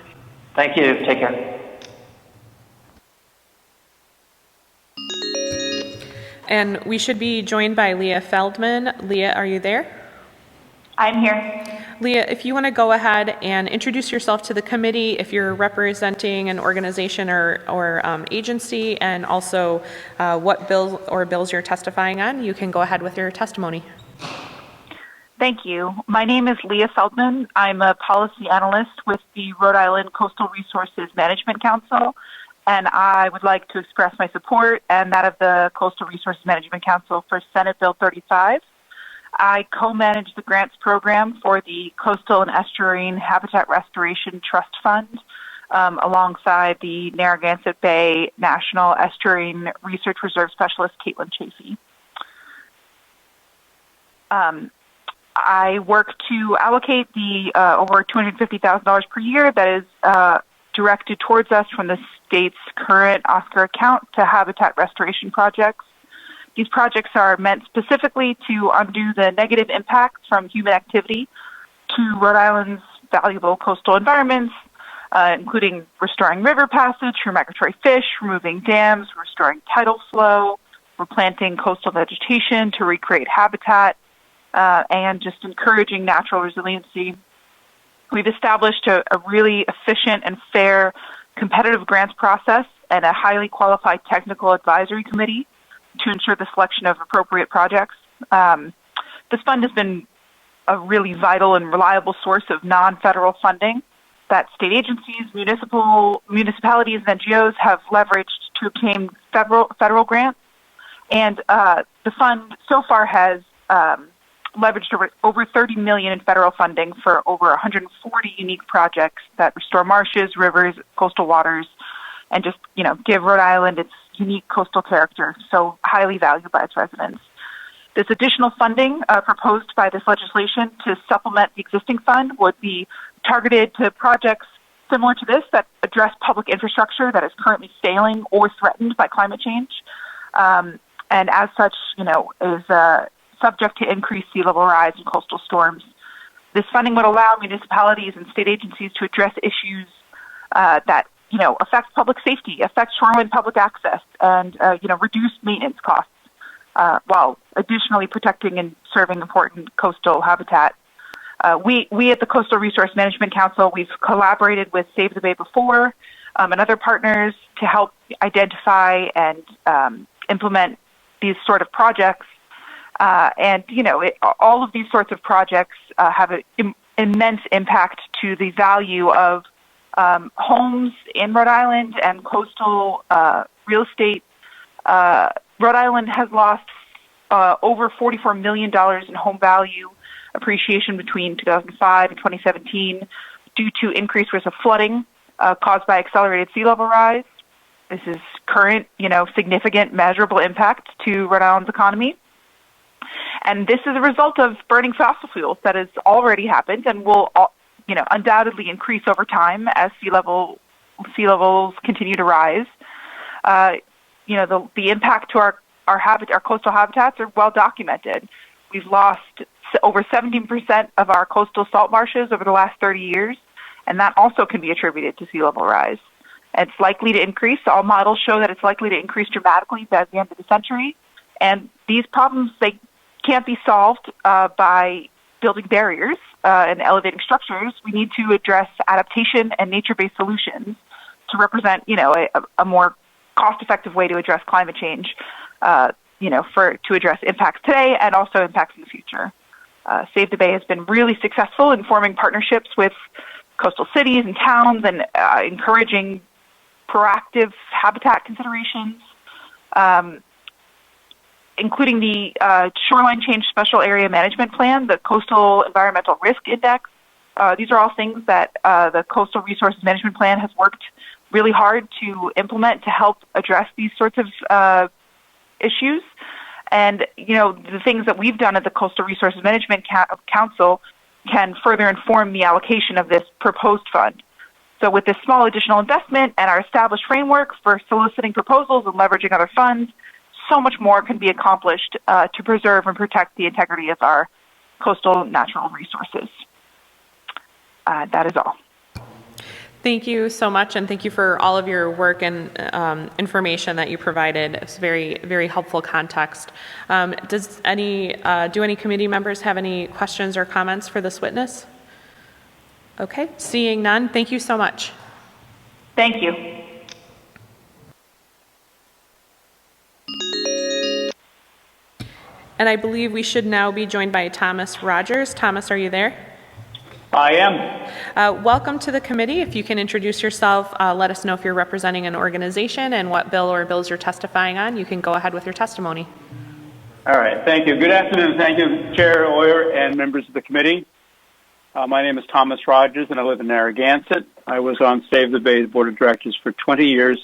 Thank you. Take care. And we should be joined by Leah Feldman. Leah, are you there? I'm here. Leah, if you want to go ahead and introduce yourself to the committee, if you're representing an organization or agency, and also what bills you're testifying on, you can go ahead with your testimony. Thank you. My name is Leah Feldman. I'm a policy analyst with the Rhode Island Coastal Resources Management Council, and I would like to express my support and that of the Coastal Resources Management Council for Senate Bill 35. I co-manage the grants program for the Coastal and Estuarine Habitat Restoration Trust Fund alongside the Narragansett Bay National Estuarine Research Reserve Specialist, Caitlin Chafee. I work to allocate the over $250,000 per year that is directed towards us from the state's current Oscar account to habitat restoration projects. These projects are meant specifically to undo the negative impacts from human activity to Rhode Island's valuable coastal environments, including restoring river passage for migratory fish, removing dams, restoring tidal flow, replanting coastal vegetation to recreate habitat, and just encouraging natural resiliency. We've established a really efficient and fair competitive grants process and a highly qualified technical advisory committee to ensure the selection of appropriate projects. This fund has been a really vital and reliable source of non-federal funding that state agencies, municipalities, and NGOs have leveraged to obtain federal grants. And the fund so far has leveraged over $30 million in federal funding for over 140 unique projects that restore marshes, rivers, coastal waters, and just, give Rhode Island its unique coastal character, so highly valued by its residents. This additional funding proposed by this legislation to supplement the existing fund would be targeted to projects similar to this that address public infrastructure that is currently failing or threatened by climate change, and as such, is subject to increased sea level rise and coastal storms. This funding would allow municipalities and state agencies to address issues that affect public safety, affect shoreline public access, and reduce maintenance costs, while additionally protecting and serving important coastal habitat. We at the Coastal Resource Management Council, we've collaborated with Save the Bay before and other partners to help identify and implement these sort of projects. All of these sorts of projects have an immense impact to the value of homes in Rhode Island and coastal real estate. Rhode Island has lost over $44 million in home value appreciation between 2005 and 2017 due to increased risk of flooding caused by accelerated sea level rise. This is current, significant measurable impact to Rhode Island's economy. And this is a result of burning fossil fuels that has already happened and will undoubtedly increase over time as sea levels continue to rise. The impact to our coastal habitats are well documented. We've lost over 17% of our coastal salt marshes over the last 30 years, and that also can be attributed to sea level rise. It's likely to increase. All models show that it's likely to increase dramatically by the end of the century. And these problems, they can't be solved by building barriers and elevating structures. We need to address adaptation and nature-based solutions to represent, a more cost-effective way to address climate change, to address impacts today and also impacts in the future. Save the Bay has been really successful in forming partnerships with coastal cities and towns and encouraging proactive habitat considerations. including the Shoreline Change Special Area Management Plan, the Coastal Environmental Risk Index. These are all things that the Coastal Resources Management Plan has worked really hard to implement to help address these sorts of issues. And, the things that we've done at the Coastal Resources Management Council can further inform the allocation of this proposed fund. So with this small additional investment and our established framework for soliciting proposals and leveraging other funds, so much more can be accomplished to preserve and protect the integrity of our coastal natural resources. That is all. Thank you so much, and thank you for all of your work and information that you provided. It's very, very helpful context. Do any committee members have any questions or comments for this witness? Okay, seeing none, thank you so much. Thank you. And I believe we should now be joined by Thomas Rogers. Thomas, are you there? I am. Welcome to the committee. If you can introduce yourself, let us know if you're representing an organization and what bill or bills you're testifying on. You can go ahead with your testimony. All right, thank you. Good afternoon. Thank you, Chair Oyer and members of the committee. My name is Thomas Rogers, and I live in Narragansett. I was on Save the Bay's Board of Directors for 20 years,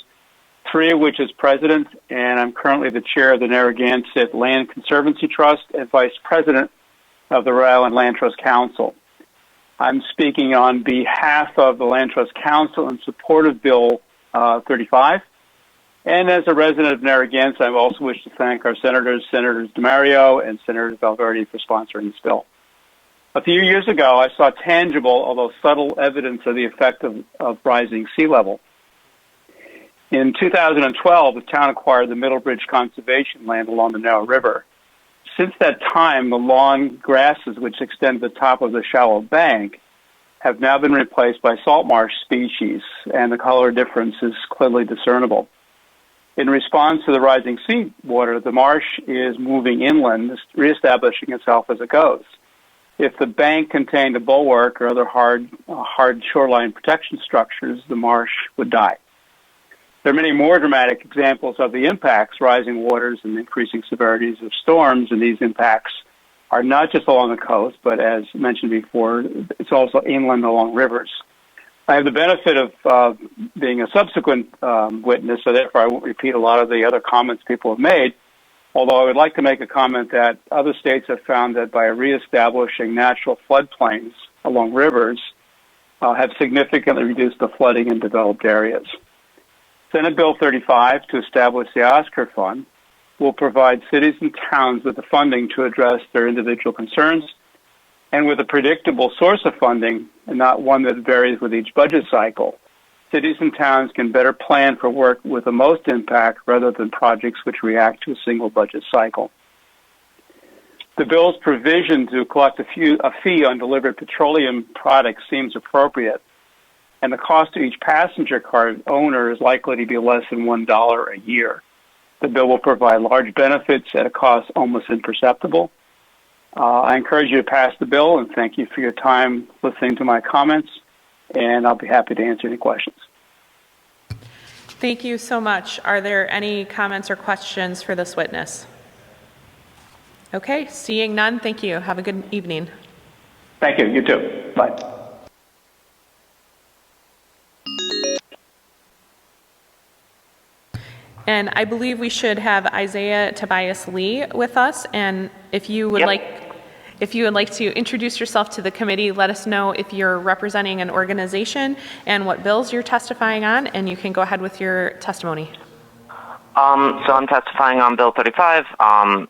3 of which as president, and I'm currently the chair of the Narragansett Land Conservancy Trust and vice president of the Rhode Island Land Trust Council. I'm speaking on behalf of the Land Trust Council in support of Bill 35. And as a resident of Narragansett, I also wish to thank our Senators DeMario and Senator Valverde for sponsoring this bill. A few years ago, I saw tangible, although subtle, evidence of the effect of rising sea level. In 2012, the town acquired the Middlebridge Conservation Land along the Narrow River. Since that time, the long grasses which extend to the top of the shallow bank have now been replaced by salt marsh species, and the color difference is clearly discernible. In response to the rising sea water, the marsh is moving inland, reestablishing itself as it goes. If the bank contained a bulwark or other hard shoreline protection structures, the marsh would die. There are many more dramatic examples of the impacts, rising waters and increasing severities of storms, and these impacts are not just along the coast, but as mentioned before, it's also inland along rivers. I have the benefit of being a subsequent witness, so therefore I won't repeat a lot of the other comments people have made, although I would like to make a comment that other states have found that by reestablishing natural floodplains along rivers have significantly reduced the flooding in developed areas. Senate Bill 35, to establish the Oscar Fund, will provide cities and towns with the funding to address their individual concerns, and with a predictable source of funding, and not one that varies with each budget cycle. Cities and towns can better plan for work with the most impact rather than projects which react to a single budget cycle. The bill's provision to collect a fee on delivered petroleum products seems appropriate, and the cost to each passenger car owner is likely to be less than $1 a year. The bill will provide large benefits at a cost almost imperceptible. I encourage you to pass the bill, and thank you for your time listening to my comments, and I'll be happy to answer any questions. Thank you so much. Are there any comments or questions for this witness? Okay, seeing none, thank you. Have a good evening. Thank you. You too. Bye. And I believe we should have Isaiah Tobias Lee with us. And if you would like to introduce yourself to the committee, let us know if you're representing an organization and what bills you're testifying on, and you can go ahead with your testimony. So I'm testifying on Bill 35,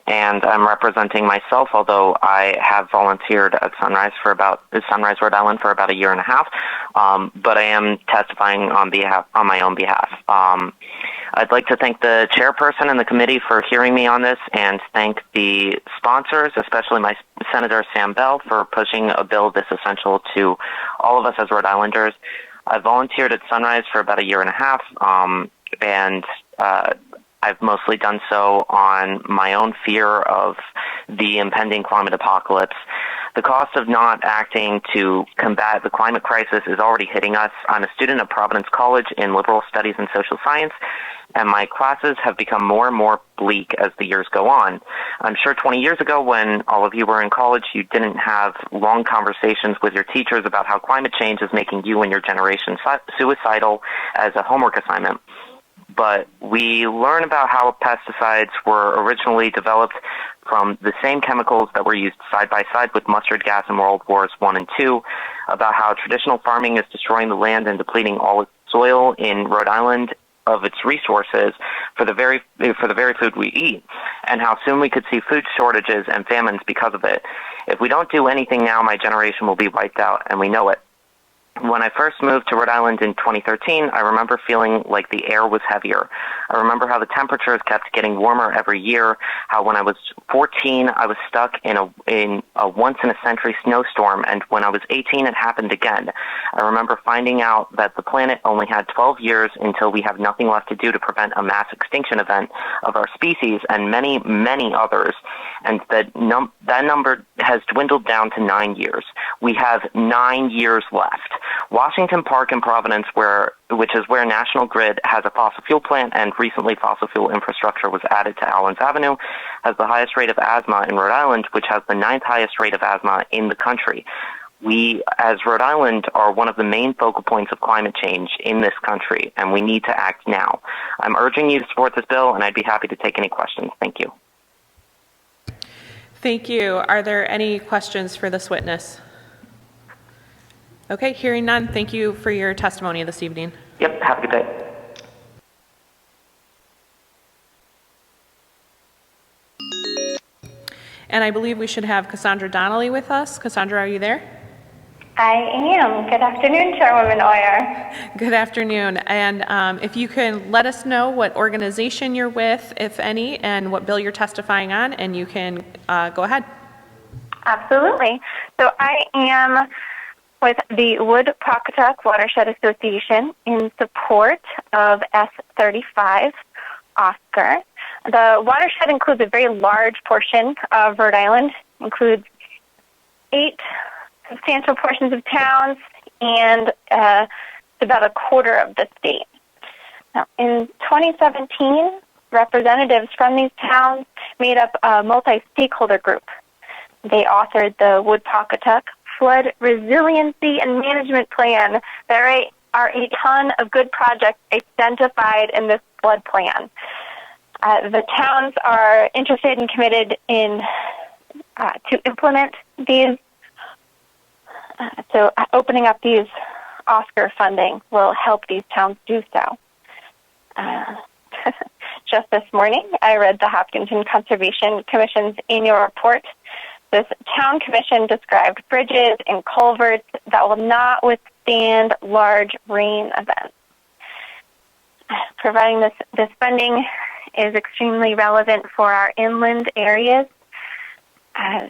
and I'm representing myself, although I have volunteered at Sunrise Rhode Island for about a year and a half, but I am testifying on my own behalf. I'd like to thank the chairperson and the committee for hearing me on this, and thank the sponsors, especially my Senator Sam Bell, for pushing a bill this essential to all of us as Rhode Islanders. I volunteered at Sunrise for about a year and a half, and I've mostly done so on my own fear of the impending climate apocalypse. The cost of not acting to combat the climate crisis is already hitting us. I'm a student at Providence College in Liberal Studies and Social Science, and my classes have become more and more bleak as the years go on. I'm sure 20 years ago, when all of you were in college, you didn't have long conversations with your teachers about how climate change is making you and your generation suicidal as a homework assignment. But we learn about how pesticides were originally developed from the same chemicals that were used side by side with mustard gas in World Wars I and II, about how traditional farming is destroying the land and depleting all its soil in Rhode Island of its resources for the very food we eat, and how soon we could see food shortages and famines because of it. If we don't do anything now, my generation will be wiped out, and we know it. When I first moved to Rhode Island in 2013, I remember feeling like the air was heavier. I remember how the temperatures kept getting warmer every year, how when I was 14, I was stuck in a once-in-a-century snowstorm, and when I was 18, it happened again. I remember finding out that the planet only had 12 years until we have nothing left to do to prevent a mass extinction event of our species and many, many others, and that number has dwindled down to 9 years. We have 9 years left. Washington Park in Providence, which is where National Grid has a fossil fuel plant and recently fossil fuel infrastructure was added to Allen's Avenue, has the highest rate of asthma in Rhode Island, which has the 9th highest rate of asthma in the country. We, as Rhode Island, are one of the main focal points of climate change in this country, and we need to act now. I'm urging you to support this bill, and I'd be happy to take any questions. Thank you. Thank you. Are there any questions for this witness? Okay, hearing none, thank you for your testimony this evening. Yep, have a good day. And I believe we should have Cassandra Donnelly with us. Cassandra, are you there? I am. Good afternoon, Chairwoman Oyer. Good afternoon. And if you can let us know what organization you're with, if any, and what bill you're testifying on, and you can go ahead. Absolutely. So I am with the Wood Pawcatuck Watershed Association in support of S35 Oscar. The watershed includes a very large portion of Rhode Island, includes 8 substantial portions of towns, and about a quarter of the state. Now, in 2017, representatives from these towns made up a multi-stakeholder group. They authored the Wood Pawcatuck Flood Resiliency and Management Plan. There are a ton of good projects identified in this flood plan. The towns are interested and committed in to implement these. So opening up these Oscar funding will help these towns do so. Just this morning, I read the Hopkinton Conservation Commission's annual report. This town commission described bridges and culverts that will not withstand large rain events. Providing this funding is extremely relevant for our inland areas.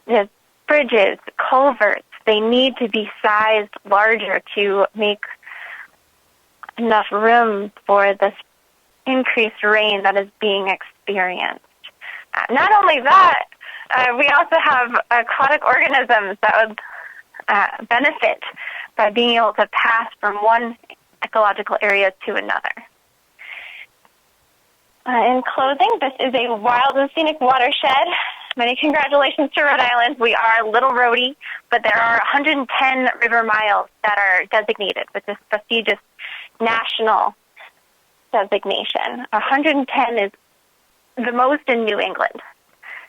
The bridges, culverts, they need to be sized larger to make enough room for this increased rain that is being experienced. Not only that, we also have aquatic organisms that would benefit by being able to pass from one ecological area to another. In closing, this is a wild and scenic watershed. Many congratulations to Rhode Island. We are Little Rhodey, but there are 110 river miles that are designated with this prestigious national designation. 110 is the most in New England.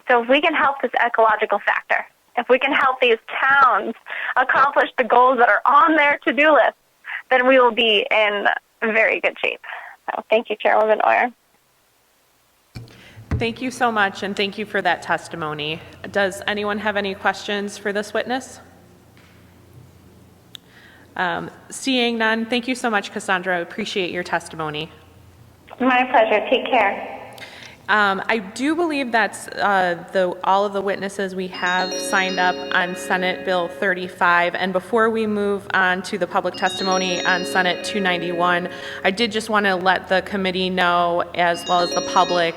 So if we can help this ecological factor, if we can help these towns accomplish the goals that are on their to-do list, then we will be in very good shape. So thank you, Chairwoman Oyer. Thank you so much, and thank you for that testimony. Does anyone have any questions for this witness? Seeing none, thank you so much, Cassandra. I appreciate your testimony. My pleasure. Take care. I do believe that's all of the witnesses we have signed up on Senate Bill 35. And before we move on to the public testimony on Senate 291, I did just want to let the committee know, as well as the public,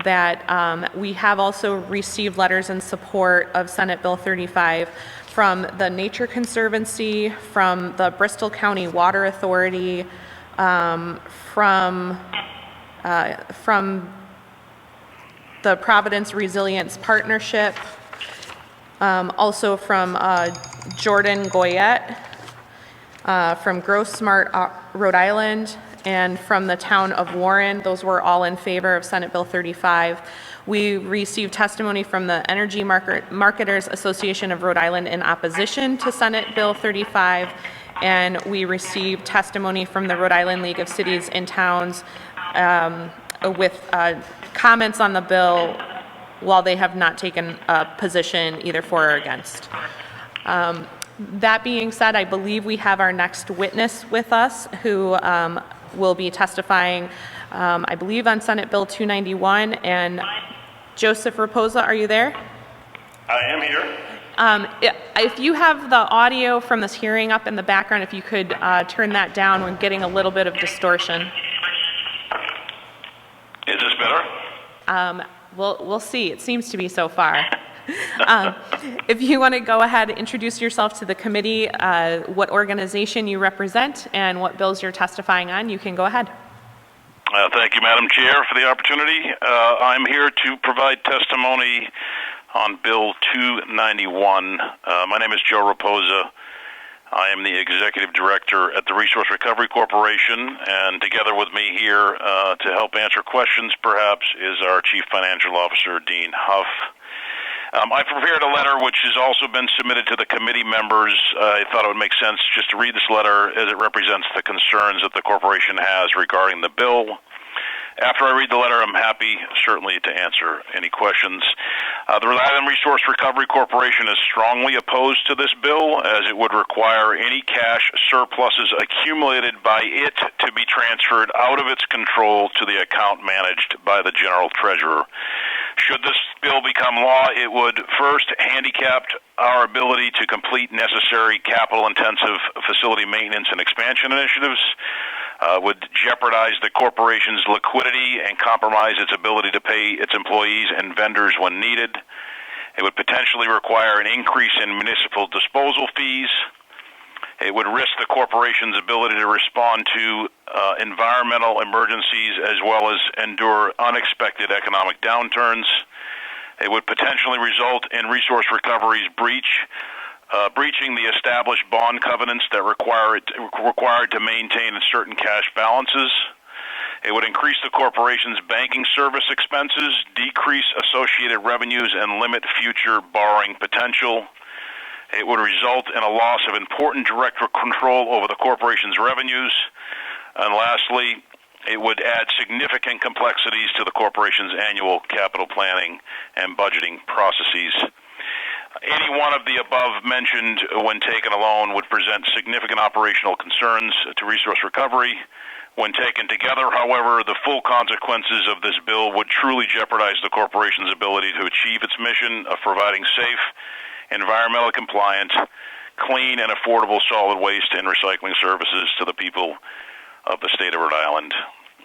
that we have also received letters in support of Senate Bill 35 from the Nature Conservancy, from the Bristol County Water Authority, from the Providence Resilience Partnership, also from Jordan Goyette, from Grow Smart Rhode Island, and from the town of Warren. Those were all in favor of Senate Bill 35. We received testimony from the Energy Marketers Association of Rhode Island in opposition to Senate Bill 35, and we received testimony from the Rhode Island League of Cities and Towns with comments on the bill while they have not taken a position either for or against. That being said, I believe we have our next witness with us who will be testifying, I believe, on Senate Bill 291. And Joseph Raposa, are you there? I am here. If you have the audio from this hearing up in the background, if you could turn that down, we're getting a little bit of distortion. Is this better? We'll see. It seems to be so far. If you want to go ahead and introduce yourself to the committee, what organization you represent, and what bills you're testifying on, you can go ahead. Thank you, Madam Chair, for the opportunity. I'm here to provide testimony on Bill 291. My name is Joe Raposa. I am the Executive Director at the Resource Recovery Corporation, and together with me here to help answer questions, perhaps, is our Chief Financial Officer, Dean Huff. I prepared a letter which has also been submitted to the committee members. I thought it would make sense just to read this letter as it represents the concerns that the corporation has regarding the bill. After I read the letter, I'm happy, certainly, to answer any questions. The Rhode Island Resource Recovery Corporation is strongly opposed to this bill, as it would require any cash surpluses accumulated by it to be transferred out of its control to the account managed by the General Treasurer. Should this bill become law, it would first handicap our ability to complete necessary capital-intensive facility maintenance and expansion initiatives, would jeopardize the corporation's liquidity and compromise its ability to pay its employees and vendors when needed. It would potentially require an increase in municipal disposal fees. It would risk the corporation's ability to respond to environmental emergencies as well as endure unexpected economic downturns. It would potentially result in Resource Recovery's breaching the established bond covenants that required to maintain certain cash balances. It would increase the corporation's banking service expenses, decrease associated revenues, and limit future borrowing potential. It would result in a loss of important direct control over the corporation's revenues. And lastly, it would add significant complexities to the corporation's annual capital planning and budgeting processes. Any one of the above mentioned, when taken alone, would present significant operational concerns to Resource Recovery. When taken together, however, the full consequences of this bill would truly jeopardize the corporation's ability to achieve its mission of providing safe, environmentally compliant, clean, and affordable solid waste and recycling services to the people of the state of Rhode Island.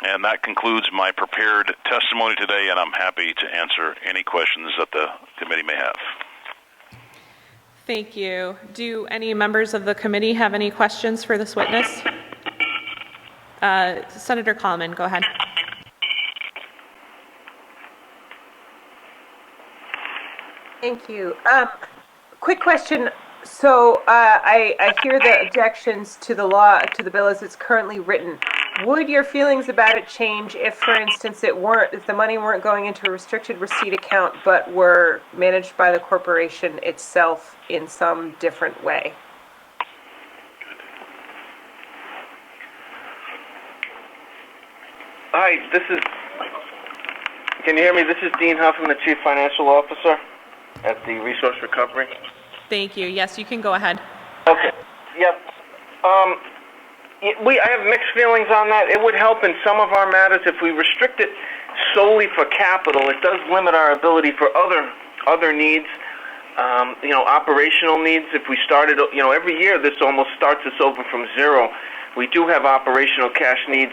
And that concludes my prepared testimony today, and I'm happy to answer any questions that the committee may have. Thank you. Do any members of the committee have any questions for this witness? Senator Coleman, go ahead. Thank you. Quick question. So I hear the objections to the bill as it's currently written. Would your feelings about it change if, for instance, if the money weren't going into a restricted receipt account but were managed by the corporation itself in some different way? Hi, can you hear me? This is Dean Huff, I'm the Chief Financial Officer at the Resource Recovery. Thank you. Yes, you can go ahead. Okay. Yep. I have mixed feelings on that. It would help in some of our matters. If we restrict it solely for capital, it does limit our ability for other needs, operational needs. If we started, every year this almost starts us over from zero. We do have operational cash needs,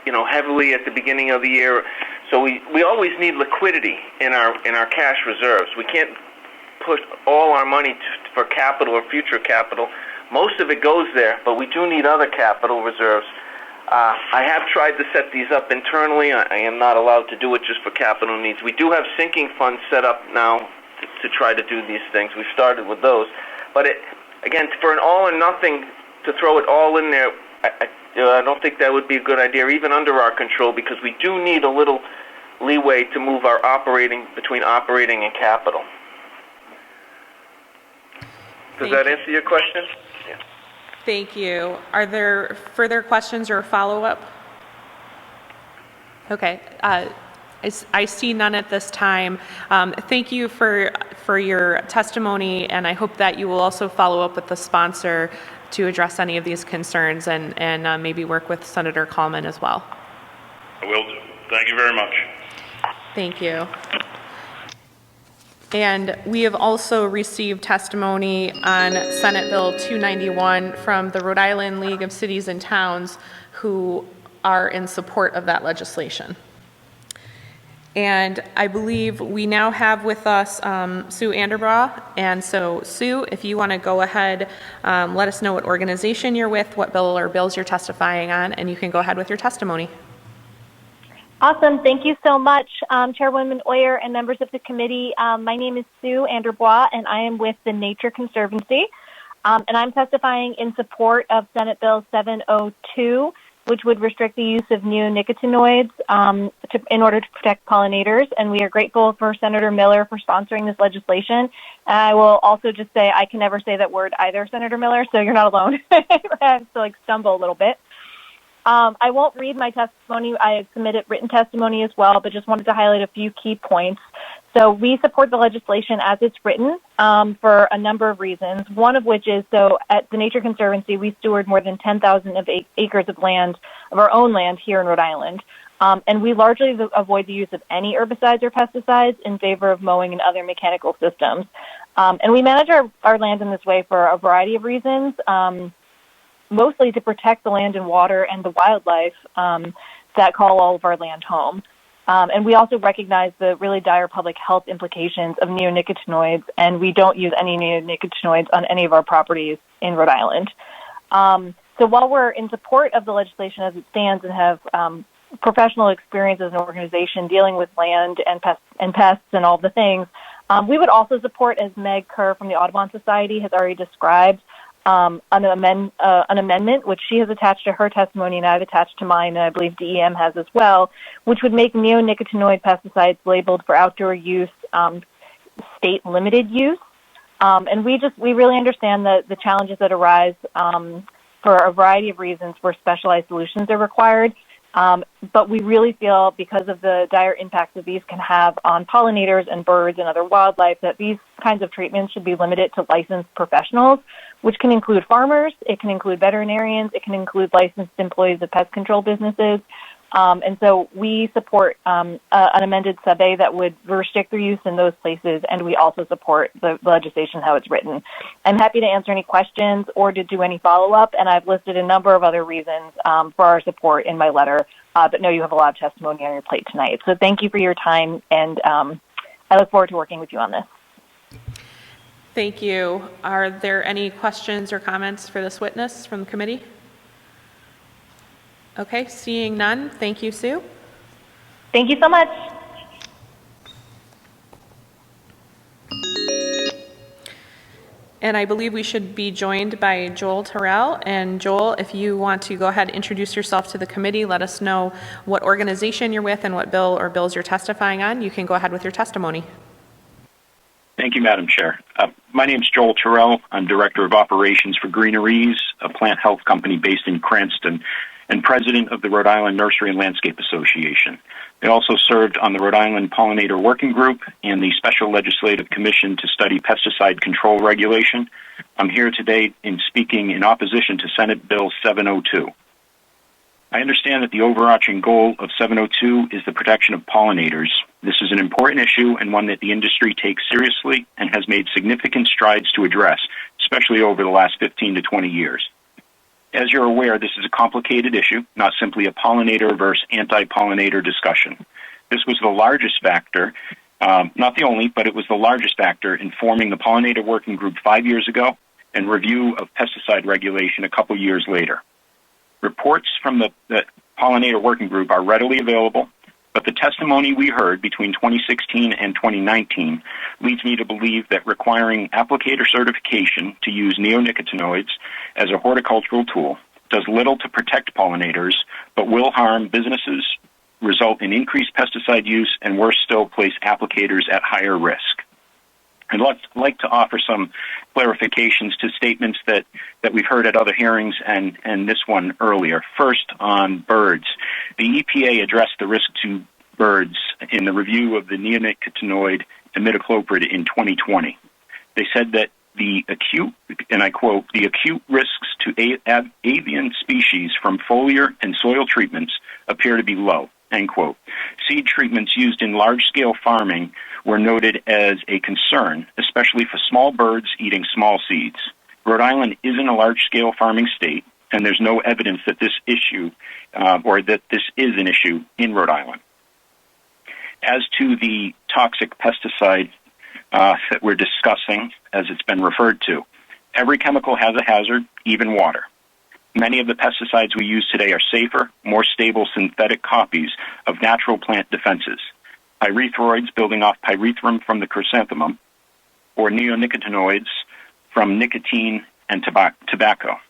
heavily at the beginning of the year. So we always need liquidity in our cash reserves. We can't put all our money for capital or future capital. Most of it goes there, but we do need other capital reserves. I have tried to set these up internally. I am not allowed to do it just for capital needs. We do have sinking funds set up now to try to do these things. We've started with those. But again, for an all or nothing, to throw it all in there, I don't think that would be a good idea, even under our control, because we do need a little leeway to move our between operating and capital. Does that answer your question? Yeah. Thank you. Are there further questions or follow-up? Okay. I see none at this time. Thank you for your testimony, and I hope that you will also follow up with the sponsor to address any of these concerns and maybe work with Senator Coleman as well. I will do. Thank you very much. Thank you. And we have also received testimony on Senate Bill 291 from the Rhode Island League of Cities and Towns, who are in support of that legislation. And I believe we now have with us Sue Anderbaugh. And so, Sue, if you want to go ahead, let us know what organization you're with, what bill or bills you're testifying on, and you can go ahead with your testimony. Awesome. Thank you so much, Chairwoman Oyer and members of the committee. My name is Sue Anderbaugh, and I am with the Nature Conservancy. And I'm testifying in support of Senate Bill 702, which would restrict the use of neonicotinoids in order to protect pollinators. And we are grateful for Senator Miller for sponsoring this legislation. And I will also just say I can never say that word either, Senator Miller, so you're not alone. I have to stumble a little bit. I won't read my testimony. I have submitted written testimony as well, but just wanted to highlight a few key points. So we support the legislation as it's written for a number of reasons, one of which is, so at the Nature Conservancy, we steward more than 10,000 acres of land, of our own land here in Rhode Island. And we largely avoid the use of any herbicides or pesticides in favor of mowing and other mechanical systems. And we manage our land in this way for a variety of reasons. Mostly to protect the land and water and the wildlife that call all of our land home. And we also recognize the really dire public health implications of neonicotinoids, and we don't use any neonicotinoids on any of our properties in Rhode Island. So while we're in support of the legislation as it stands and have professional experience as an organization dealing with land and pests and all the things, we would also support, as Meg Kerr from the Audubon Society has already described, an amendment, which she has attached to her testimony and I've attached to mine, and I believe DEM has as well, which would make neonicotinoid pesticides labeled for outdoor use state limited use. And we really understand the challenges that arise for a variety of reasons where specialized solutions are required. But we really feel, because of the dire impacts that these can have on pollinators and birds and other wildlife, that these kinds of treatments should be limited to licensed professionals, which can include farmers, it can include veterinarians, it can include licensed employees of pest control businesses. And so we support an amended sub-A that would restrict their use in those places, and we also support the legislation how it's written. I'm happy to answer any questions or to do any follow-up, and I've listed a number of other reasons for our support in my letter, but know you have a lot of testimony on your plate tonight. So thank you for your time, and I look forward to working with you on this. Thank you. Are there any questions or comments for this witness from the committee? Okay, seeing none. Thank you, Sue. Thank you so much. And I believe we should be joined by Joel Terrell. And Joel, if you want to go ahead and introduce yourself to the committee, let us know what organization you're with and what bill or bills you're testifying on. You can go ahead with your testimony. Thank you, Madam Chair. My name is Joel Terrell. I'm Director of Operations for Greeneries, a plant health company based in Cranston, and President of the Rhode Island Nursery and Landscape Association. I also served on the Rhode Island Pollinator Working Group and the Special Legislative Commission to study pesticide control regulation. I'm here today in speaking in opposition to Senate Bill 702. I understand that the overarching goal of 702 is the protection of pollinators. This is an important issue and one that the industry takes seriously and has made significant strides to address, especially over the last 15 to 20 years. As you're aware, this is a complicated issue, not simply a pollinator versus anti-pollinator discussion. This was the largest factor Not the only, but it was the largest factor in forming the pollinator working group 5 years ago and review of pesticide regulation a couple years later. Reports from the pollinator working group are readily available, but the testimony we heard between 2016 and 2019 leads me to believe that requiring applicator certification to use neonicotinoids as a horticultural tool does little to protect pollinators, but will harm businesses, result in increased pesticide use, and worse still, place applicators at higher risk. I'd like to offer some clarifications to statements that we've heard at other hearings and this one earlier. First, on birds. The EPA addressed the risk to birds in the review of the neonicotinoid imidacloprid in 2020. They said that the acute, and I quote, the acute risks to avian species from foliar and soil treatments appear to be low, end quote. Seed treatments used in large-scale farming were noted as a concern, especially for small birds eating small seeds. Rhode Island isn't a large-scale farming state, and there's no evidence that this issue, or that this is an issue in Rhode Island. As to the toxic pesticide that we're discussing, as it's been referred to, every chemical has a hazard, even water. Many of the pesticides we use today are safer, more stable synthetic copies of natural plant defenses. Pyrethroids building off pyrethrum from the chrysanthemum, or neonicotinoids from nicotine and tobacco.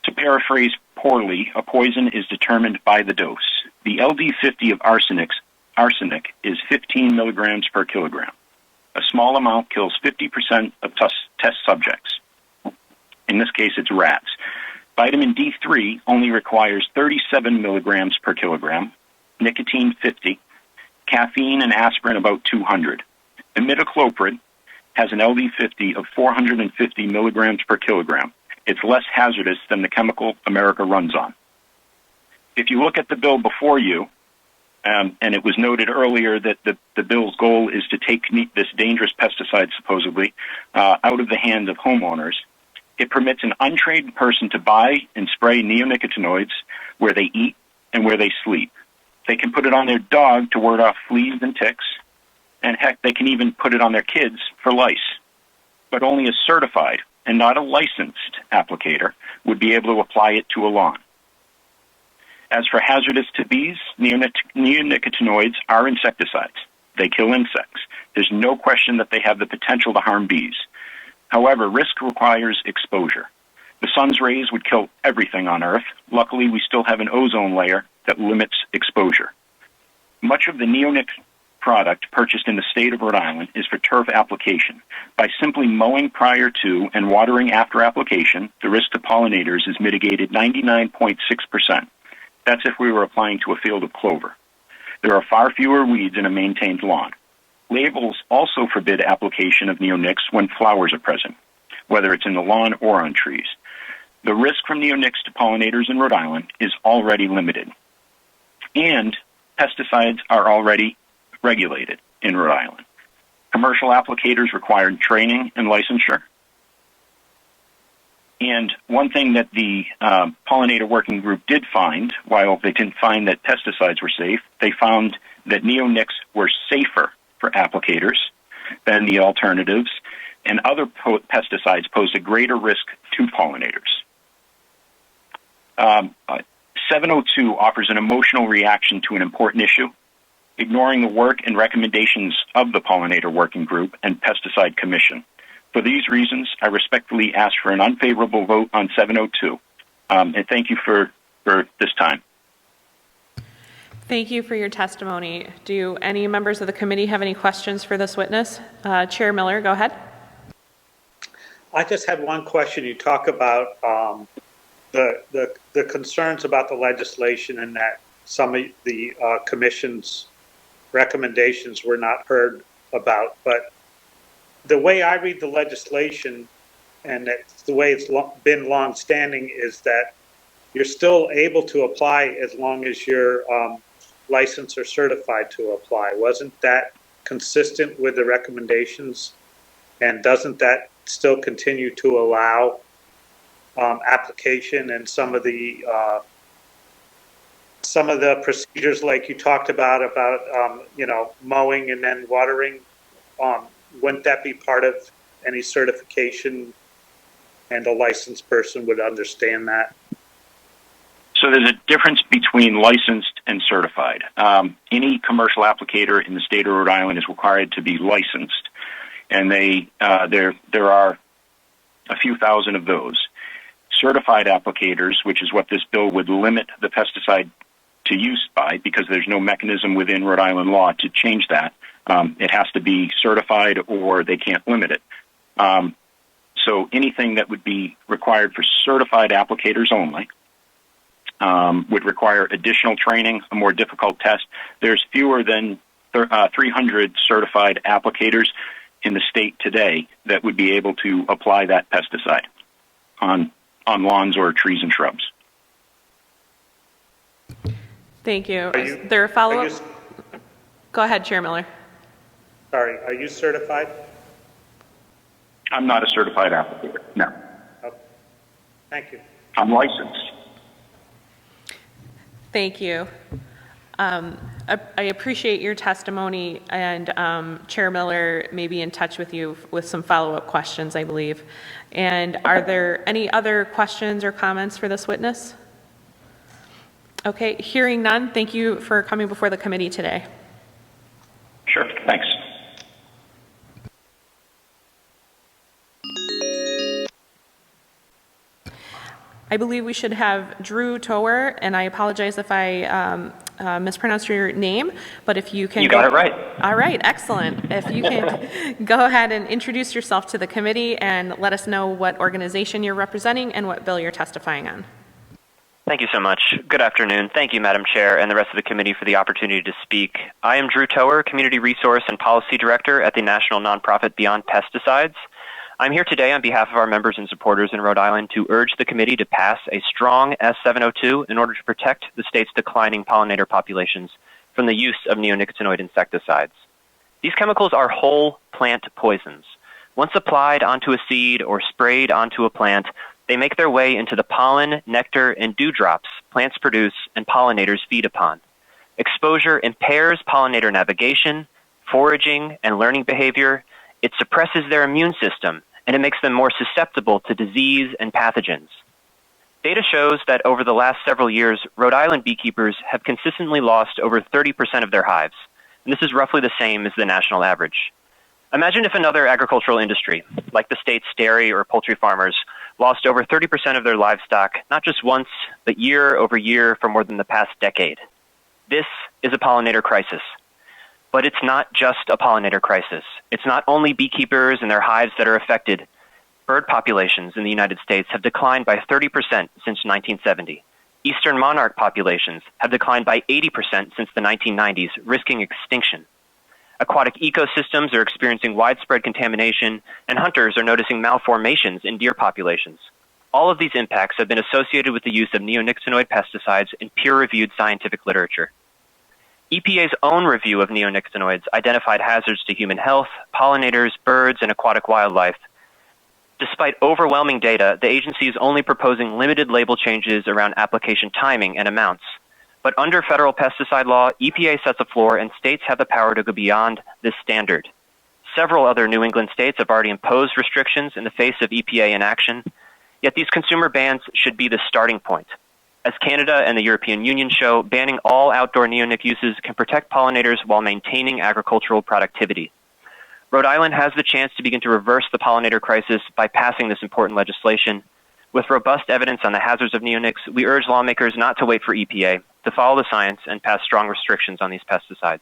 To paraphrase poorly, a poison is determined by the dose. The LD50 of arsenic is 15 milligrams per kilogram. A small amount kills 50% of test subjects. In this case, it's rats. Vitamin D3 only requires 37 milligrams per kilogram, nicotine 50, caffeine and aspirin about 200. Imidacloprid has an LD50 of 450 milligrams per kilogram. It's less hazardous than the chemical America runs on. If you look at the bill before you, and it was noted earlier that the bill's goal is to take this dangerous pesticide, supposedly, out of the hands of homeowners, it permits an untrained person to buy and spray neonicotinoids where they eat and where they sleep. They can put it on their dog to ward off fleas and ticks, and heck, they can even put it on their kids for lice. But only a certified and not a licensed applicator would be able to apply it to a lawn. As for hazardous to bees, neonicotinoids are insecticides. They kill insects. There's no question that they have the potential to harm bees. However, risk requires exposure. The sun's rays would kill everything on Earth. Luckily, we still have an ozone layer that limits exposure. Much of the neonic product purchased in the state of Rhode Island is for turf application. By simply mowing prior to and watering after application, the risk to pollinators is mitigated 99.6%. That's if we were applying to a field of clover. There are far fewer weeds in a maintained lawn. Labels also forbid application of neonics when flowers are present, whether it's in the lawn or on trees. The risk from neonics to pollinators in Rhode Island is already limited. And pesticides are already regulated in Rhode Island. Commercial applicators require training and licensure. And one thing that the pollinator working group did find, while they didn't find that pesticides were safe, they found that neonics were safer for applicators than the alternatives, and other pesticides posed a greater risk to pollinators. 702 offers an emotional reaction to an important issue, ignoring the work and recommendations of the Pollinator Working Group and Pesticide Commission. For these reasons, I respectfully ask for an unfavorable vote on 702, and thank you for this time. Thank you for your testimony. Do any members of the committee have any questions for this witness? Chair Miller, go ahead. I just had one question. You talk about the concerns about the legislation and that some of the commission's recommendations were not heard about. But the way I read the legislation, and the way it's been long-standing, is that you're still able to apply as long as you're licensed or certified to apply. Wasn't that consistent with the recommendations? And doesn't that still continue to allow application and some of the some of the procedures like you talked about mowing and then watering, wouldn't that be part of any certification, and a licensed person would understand that? So there's a difference between licensed and certified. Any commercial applicator in the state of Rhode Island is required to be licensed, and there are a few thousand of those. Certified applicators, which is what this bill would limit the pesticide to use by, because there's no mechanism within Rhode Island law to change that. It has to be certified or they can't limit it. So anything that would be required for certified applicators only would require additional training, a more difficult test. There's fewer than 300 certified applicators in the state today that would be able to apply that pesticide on lawns or trees and shrubs. Thank you. Is there a follow-up? Go ahead, Chair Miller. Sorry, are you certified? I'm not a certified applicator, no. Okay. Thank you. I'm licensed. Thank you. I appreciate your testimony, and Chair Miller may be in touch with you with some follow-up questions, I believe. And are there any other questions or comments for this witness? Okay, hearing none, thank you for coming before the committee today. Sure, thanks. I believe we should have Drew Tower, and I apologize if I mispronounced your name, but if you can— You got it right. All right, excellent. If you can go ahead and introduce yourself to the committee and let us know what organization you're representing and what bill you're testifying on. Thank you so much. Good afternoon. Thank you, Madam Chair, and the rest of the committee for the opportunity to speak. I am Drew Tower, Community Resource and Policy Director at the national nonprofit Beyond Pesticides. I'm here today on behalf of our members and supporters in Rhode Island to urge the committee to pass a strong S702 in order to protect the state's declining pollinator populations from the use of neonicotinoid insecticides. These chemicals are whole plant poisons. Once applied onto a seed or sprayed onto a plant, they make their way into the pollen, nectar, and dewdrops plants produce and pollinators feed upon. Exposure impairs pollinator navigation, foraging, and learning behavior. It suppresses their immune system, and it makes them more susceptible to disease and pathogens. Data shows that over the last several years, Rhode Island beekeepers have consistently lost over 30% of their hives, and this is roughly the same as the national average. Imagine if another agricultural industry, like the state's dairy or poultry farmers, lost over 30% of their livestock, not just once, but year over year for more than the past decade. This is a pollinator crisis. But it's not just a pollinator crisis. It's not only beekeepers and their hives that are affected. Bird populations in the United States have declined by 30% since 1970. Eastern monarch populations have declined by 80% since the 1990s, risking extinction. Aquatic ecosystems are experiencing widespread contamination, and hunters are noticing malformations in deer populations. All of these impacts have been associated with the use of neonicotinoid pesticides in peer-reviewed scientific literature. EPA's own review of neonicotinoids identified hazards to human health, pollinators, birds, and aquatic wildlife. Despite overwhelming data, the agency is only proposing limited label changes around application timing and amounts. But under federal pesticide law, EPA sets a floor and states have the power to go beyond this standard. Several other New England states have already imposed restrictions in the face of EPA inaction, yet these consumer bans should be the starting point. As Canada and the European Union show, banning all outdoor neonic uses can protect pollinators while maintaining agricultural productivity. Rhode Island has the chance to begin to reverse the pollinator crisis by passing this important legislation. With robust evidence on the hazards of neonics, we urge lawmakers not to wait for EPA, to follow the science and pass strong restrictions on these pesticides.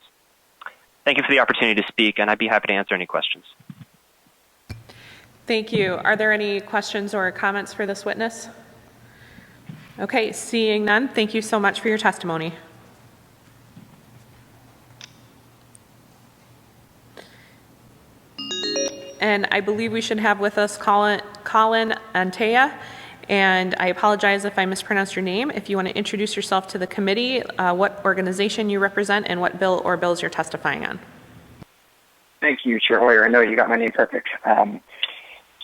Thank you for the opportunity to speak, and I'd be happy to answer any questions. Thank you. Are there any questions or comments for this witness? Okay, seeing none, thank you so much for your testimony. And I believe we should have with us Colin Antea, and I apologize if I mispronounced your name. If you want to introduce yourself to the committee, what organization you represent, and what bill or bills you're testifying on. Thank you, Chair Hoyer. I know you got my name perfect.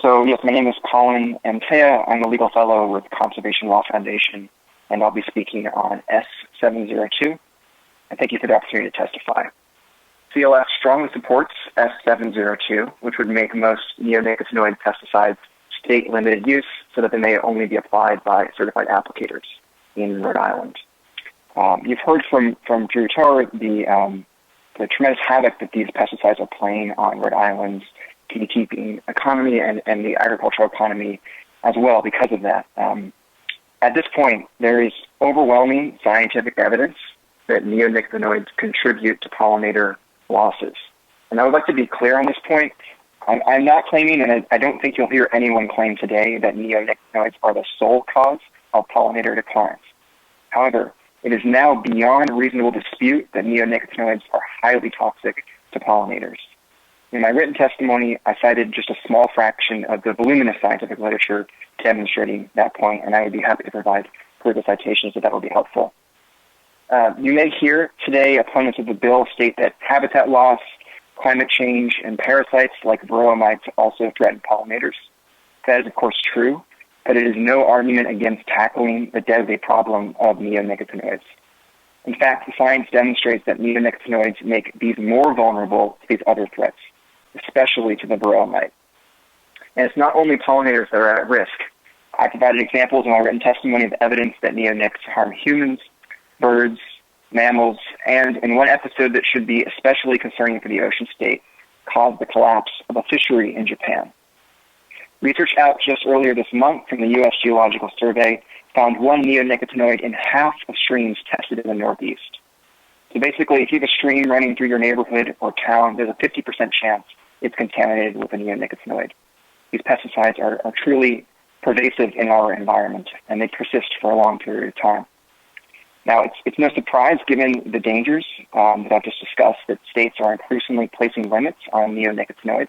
So yes, my name is Colin Antea. I'm a legal fellow with Conservation Law Foundation. and I'll be speaking on S702. And thank you for the opportunity to testify. CLF strongly supports S702, which would make most neonicotinoid pesticides state-limited use so that they may only be applied by certified applicators in Rhode Island. You've heard from Drew Tower the tremendous havoc that these pesticides are playing on Rhode Island's beekeeping economy and the agricultural economy as well because of that. At this point, there is overwhelming scientific evidence that neonicotinoids contribute to pollinator losses. And I would like to be clear on this point. I'm not claiming, and I don't think you'll hear anyone claim today, that neonicotinoids are the sole cause of pollinator declines. However, it is now beyond reasonable dispute that neonicotinoids are highly toxic to pollinators. In my written testimony, I cited just a small fraction of the voluminous scientific literature demonstrating that point, and I would be happy to provide further citations if that would be helpful. You may hear today opponents of the bill state that habitat loss, climate change, and parasites like varroa mites also threaten pollinators. That is, of course, true, but it is no argument against tackling the deadly problem of neonicotinoids. In fact, the science demonstrates that neonicotinoids make bees more vulnerable to these other threats, especially to the varroa mite. And it's not only pollinators that are at risk. I provided examples in my written testimony of evidence that neonics harm humans, birds, mammals, and in one episode that should be especially concerning for the ocean state, caused the collapse of a fishery in Japan. Research out just earlier this month from the U.S. Geological Survey found one neonicotinoid in half of streams tested in the Northeast. So basically, if you have a stream running through your neighborhood or town, there's a 50% chance it's contaminated with a neonicotinoid. These pesticides are truly pervasive in our environment, and they persist for a long period of time. Now, it's no surprise, given the dangers that I've just discussed, that states are increasingly placing limits on neonicotinoids.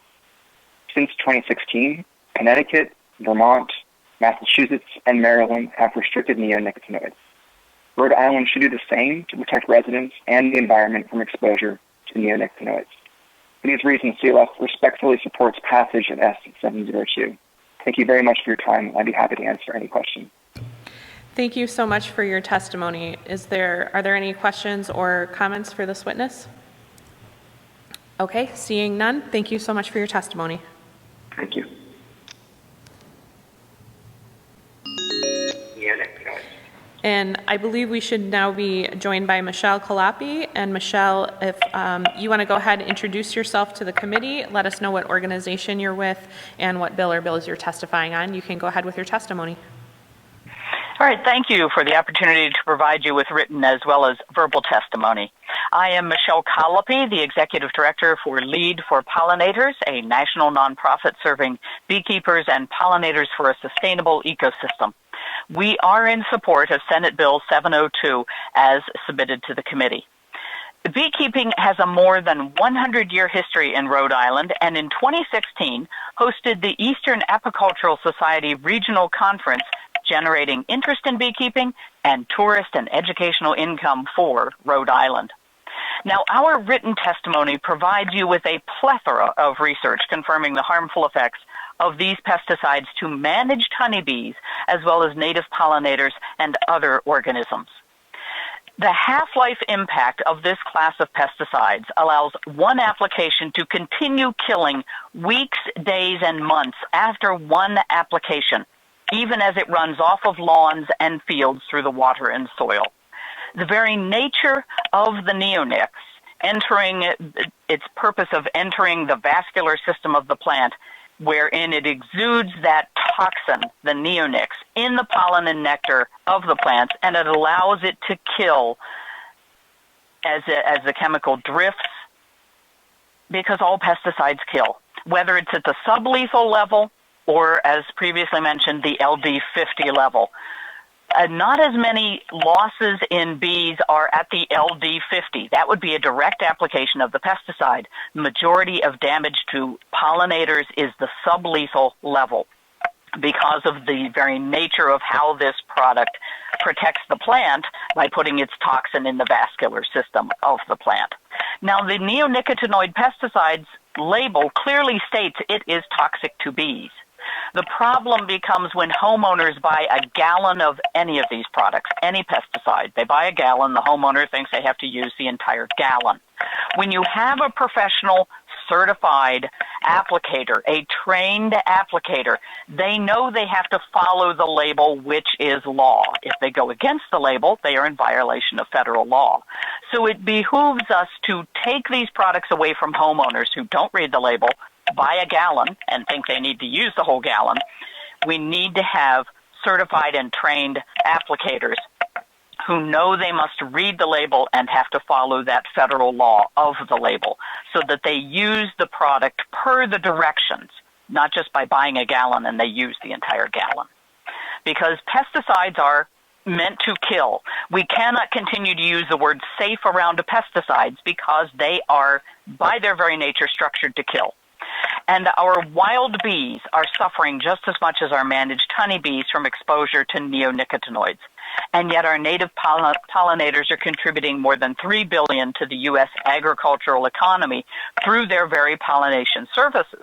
Since 2016, Connecticut, Vermont, Massachusetts, and Maryland have restricted neonicotinoids. Rhode Island should do the same to protect residents and the environment from exposure to neonicotinoids. For these reasons, CLF respectfully supports passage of S702. Thank you very much for your time. I'd be happy to answer any questions. Thank you so much for your testimony. Are there any questions or comments for this witness? Okay, seeing none, thank you so much for your testimony. Thank you. And I believe we should now be joined by Michelle Calapi. And Michelle, if you want to go ahead and introduce yourself to the committee, let us know what organization you're with and what bill or bills you're testifying on. You can go ahead with your testimony. All right, thank you for the opportunity to provide you with written as well as verbal testimony. I am Michelle Calapi, the Executive Director for Lead for Pollinators, a national nonprofit serving beekeepers and pollinators for a sustainable ecosystem. We are in support of Senate Bill 702 as submitted to the committee. Beekeeping has a more than 100-year history in Rhode Island, and in 2016 hosted the Eastern Apicultural Society Regional Conference, generating interest in beekeeping and tourist and educational income for Rhode Island. Now, our written testimony provides you with a plethora of research confirming the harmful effects of these pesticides to managed honeybees, as well as native pollinators and other organisms. The half-life impact of this class of pesticides allows one application to continue killing weeks, days, and months after one application, even as it runs off of lawns and fields through the water and soil. The very nature of the neonics, its purpose of entering the vascular system of the plant, wherein it exudes that toxin, the neonics, in the pollen and nectar of the plants, and it allows it to kill as the chemical drifts, because all pesticides kill, whether it's at the sublethal level or, as previously mentioned, the LD50 level. Not as many losses in bees are at the LD50. That would be a direct application of the pesticide. The majority of damage to pollinators is the sublethal level because of the very nature of how this product protects the plant by putting its toxin in the vascular system of the plant. Now, the neonicotinoid pesticides label clearly states it is toxic to bees. The problem becomes when homeowners buy a gallon of any of these products, any pesticide. They buy a gallon, the homeowner thinks they have to use the entire gallon. When you have a professional certified applicator, a trained applicator, they know they have to follow the label, which is law. If they go against the label, they are in violation of federal law. So it behooves us to take these products away from homeowners who don't read the label, buy a gallon, and think they need to use the whole gallon. We need to have certified and trained applicators who know they must read the label and have to follow that federal law of the label so that they use the product per the directions, not just by buying a gallon and they use the entire gallon. Because pesticides are meant to kill. We cannot continue to use the word safe around pesticides because they are, by their very nature, structured to kill. And our wild bees are suffering just as much as our managed honeybees from exposure to neonicotinoids. And yet our native pollinators are contributing more than $3 billion to the U.S. agricultural economy through their very pollination services.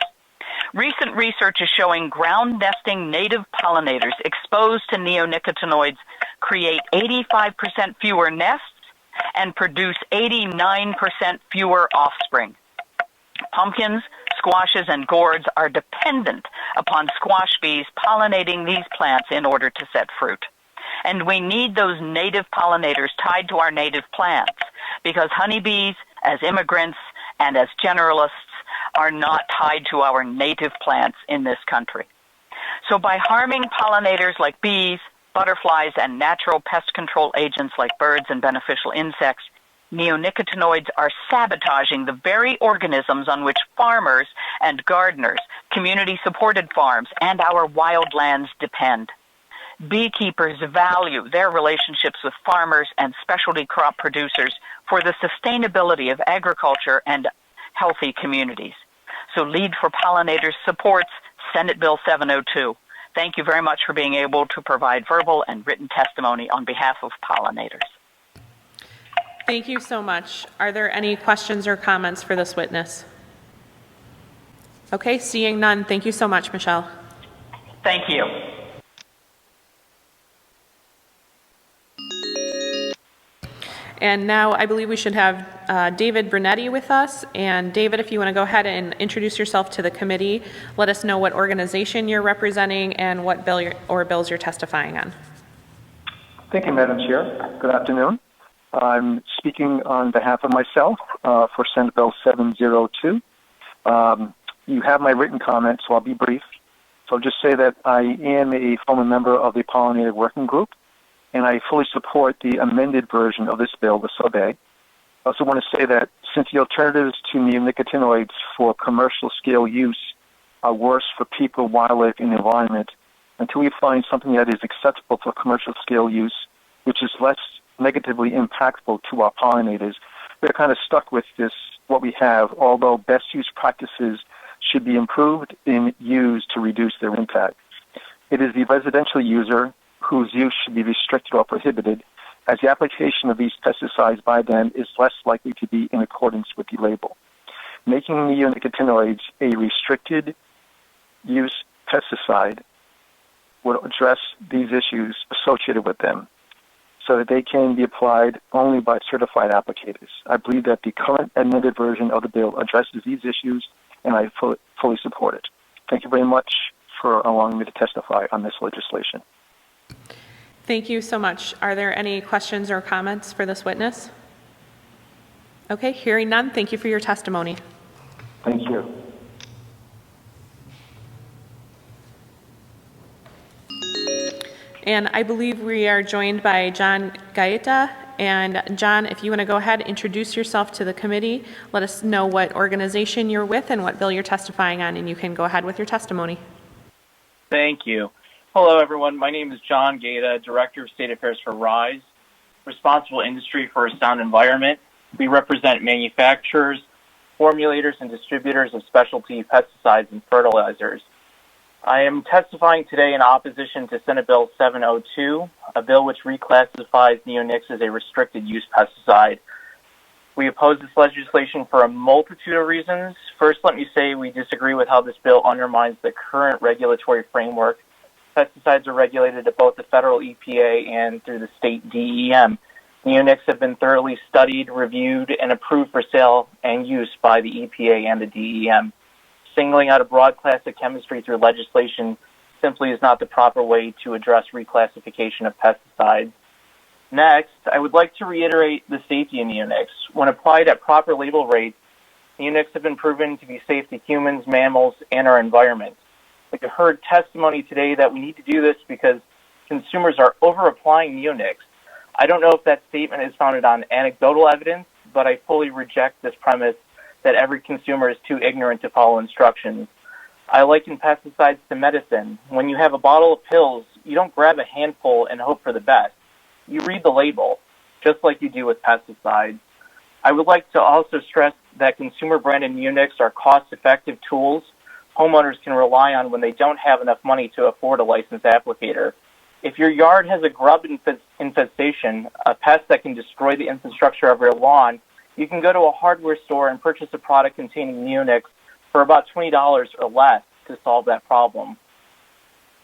Recent research is showing ground nesting native pollinators exposed to neonicotinoids create 85% fewer nests and produce 89% fewer offspring. Pumpkins, squashes, and gourds are dependent upon squash bees pollinating these plants in order to set fruit. And we need those native pollinators tied to our native plants because honeybees, as immigrants and as generalists, are not tied to our native plants in this country. So by harming pollinators like bees, butterflies, and natural pest control agents like birds and beneficial insects, neonicotinoids are sabotaging the very organisms on which farmers and gardeners, community-supported farms, and our wildlands depend. Beekeepers value their relationships with farmers and specialty crop producers for the sustainability of agriculture and healthy communities. So Lead for Pollinators supports Senate Bill 702. Thank you very much for being able to provide verbal and written testimony on behalf of pollinators. Thank you so much. Are there any questions or comments for this witness? Okay, seeing none, thank you so much, Michelle. Thank you. And now I believe we should have David Brunetti with us. And David, if you want to go ahead and introduce yourself to the committee, let us know what organization you're representing and what bill or bills you're testifying on. Thank you, Madam Chair. Good afternoon. I'm speaking on behalf of myself for Senate Bill 702. You have my written comments, so I'll be brief. So I'll just say that I am a former member of the Pollinator Working Group, and I fully support the amended version of this bill, the sub-A. I also want to say that since the alternatives to neonicotinoids for commercial scale use are worse for people, wildlife, and the environment, until we find something that is acceptable for commercial scale use, which is less negatively impactful to our pollinators, we're kind of stuck with this, what we have, although best use practices should be improved and used to reduce their impact. It is the residential user whose use should be restricted or prohibited, as the application of these pesticides by them is less likely to be in accordance with the label. Making neonicotinoids a restricted use pesticide would address these issues associated with them so that they can be applied only by certified applicators. I believe that the current amended version of the bill addresses these issues, and I fully support it. Thank you very much for allowing me to testify on this legislation. Thank you so much. Are there any questions or comments for this witness? Okay, hearing none, thank you for your testimony. Thank you. And I believe we are joined by John Gaeta. And John, if you want to go ahead, introduce yourself to the committee, let us know what organization you're with and what bill you're testifying on, and you can go ahead with your testimony. Thank you. Hello, everyone. My name is John Gaeta, Director of State Affairs for RISE, Responsible Industry for a Sound Environment. We represent manufacturers, formulators, and distributors of specialty pesticides and fertilizers. I am testifying today in opposition to Senate Bill 702, a bill which reclassifies neonics as a restricted use pesticide. We oppose this legislation for a multitude of reasons. First, let me say we disagree with how this bill undermines the current regulatory framework. Pesticides are regulated at both the federal EPA and through the state DEM. Neonics have been thoroughly studied, reviewed, and approved for sale and use by the EPA and the DEM. Singling out a broad class of chemistry through legislation simply is not the proper way to address reclassification of pesticides. Next, I would like to reiterate the safety of neonics. When applied at proper label rates, neonics have been proven to be safe to humans, mammals, and our environment. Like I heard testimony today that we need to do this because consumers are over-applying neonics. I don't know if that statement is founded on anecdotal evidence, but I fully reject this premise that every consumer is too ignorant to follow instructions. I liken pesticides to medicine. When you have a bottle of pills, you don't grab a handful and hope for the best. You read the label, just like you do with pesticides. I would like to also stress that consumer-branded neonics are cost-effective tools homeowners can rely on when they don't have enough money to afford a licensed applicator. If your yard has a grub infestation, a pest that can destroy the infrastructure of your lawn, you can go to a hardware store and purchase a product containing neonics for about $20 or less to solve that problem.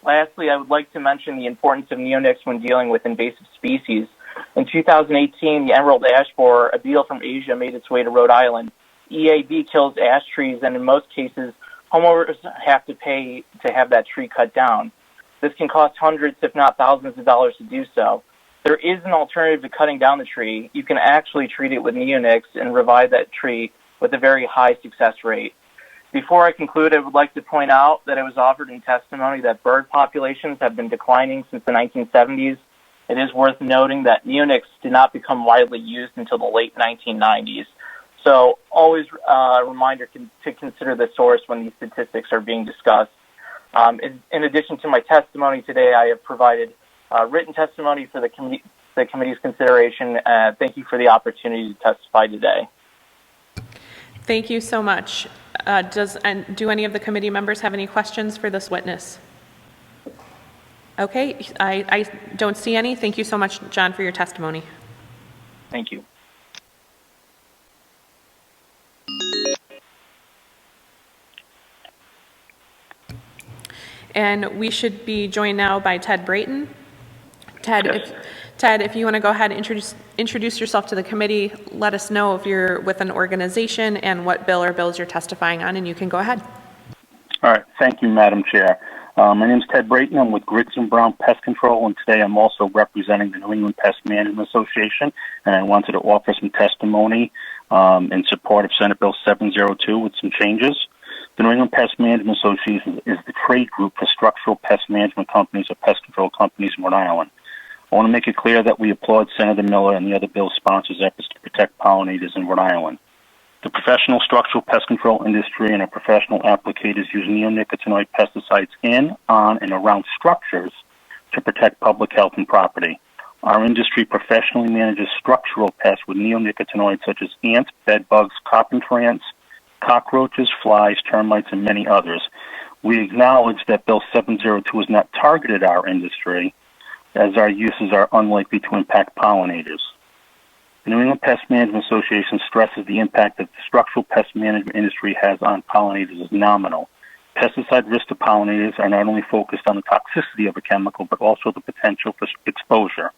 Lastly, I would like to mention the importance of neonics when dealing with invasive species. In 2018, the emerald ash borer, a beetle from Asia, made its way to Rhode Island. EAB kills ash trees, and in most cases, homeowners have to pay to have that tree cut down. This can cost hundreds, if not thousands of dollars to do so. There is an alternative to cutting down the tree. You can actually treat it with neonics and revive that tree with a very high success rate. Before I conclude, I would like to point out that it was offered in testimony that bird populations have been declining since the 1970s. It is worth noting that neonics did not become widely used until the late 1990s. So always a reminder to consider the source when these statistics are being discussed. In addition to my testimony today, I have provided written testimony for the committee's consideration. Thank you for the opportunity to testify today. Thank you so much. Do any of the committee members have any questions for this witness? Okay, I don't see any. Thank you so much, John, for your testimony. Thank you. And we should be joined now by Ted Brayton. Ted, if you want to go ahead and introduce yourself to the committee, let us know if you're with an organization and what bill or bills you're testifying on, and you can go ahead. All right. Thank you, Madam Chair. My name is Ted Brayton. I'm with Griggs & Brown Pest Control, and today I'm also representing the New England Pest Management Association, and I wanted to offer some testimony in support of Senate Bill 702 with some changes. The New England Pest Management Association is the trade group for structural pest management companies or pest control companies in Rhode Island. I want to make it clear that we applaud Senator Miller and the other bill sponsors' efforts to protect pollinators in Rhode Island. The professional structural pest control industry and our professional applicators use neonicotinoid pesticides in, on, and around structures to protect public health and property. Our industry professionally manages structural pests with neonicotinoids such as ants, bedbugs, carpenter ants, cockroaches, flies, termites, and many others. We acknowledge that Bill 702 has not targeted our industry, as our uses are unlikely to impact pollinators. The New England Pest Management Association stresses the impact that the structural pest management industry has on pollinators is nominal. Pesticide risks to pollinators are not only focused on the toxicity of a chemical, but also the potential for exposure.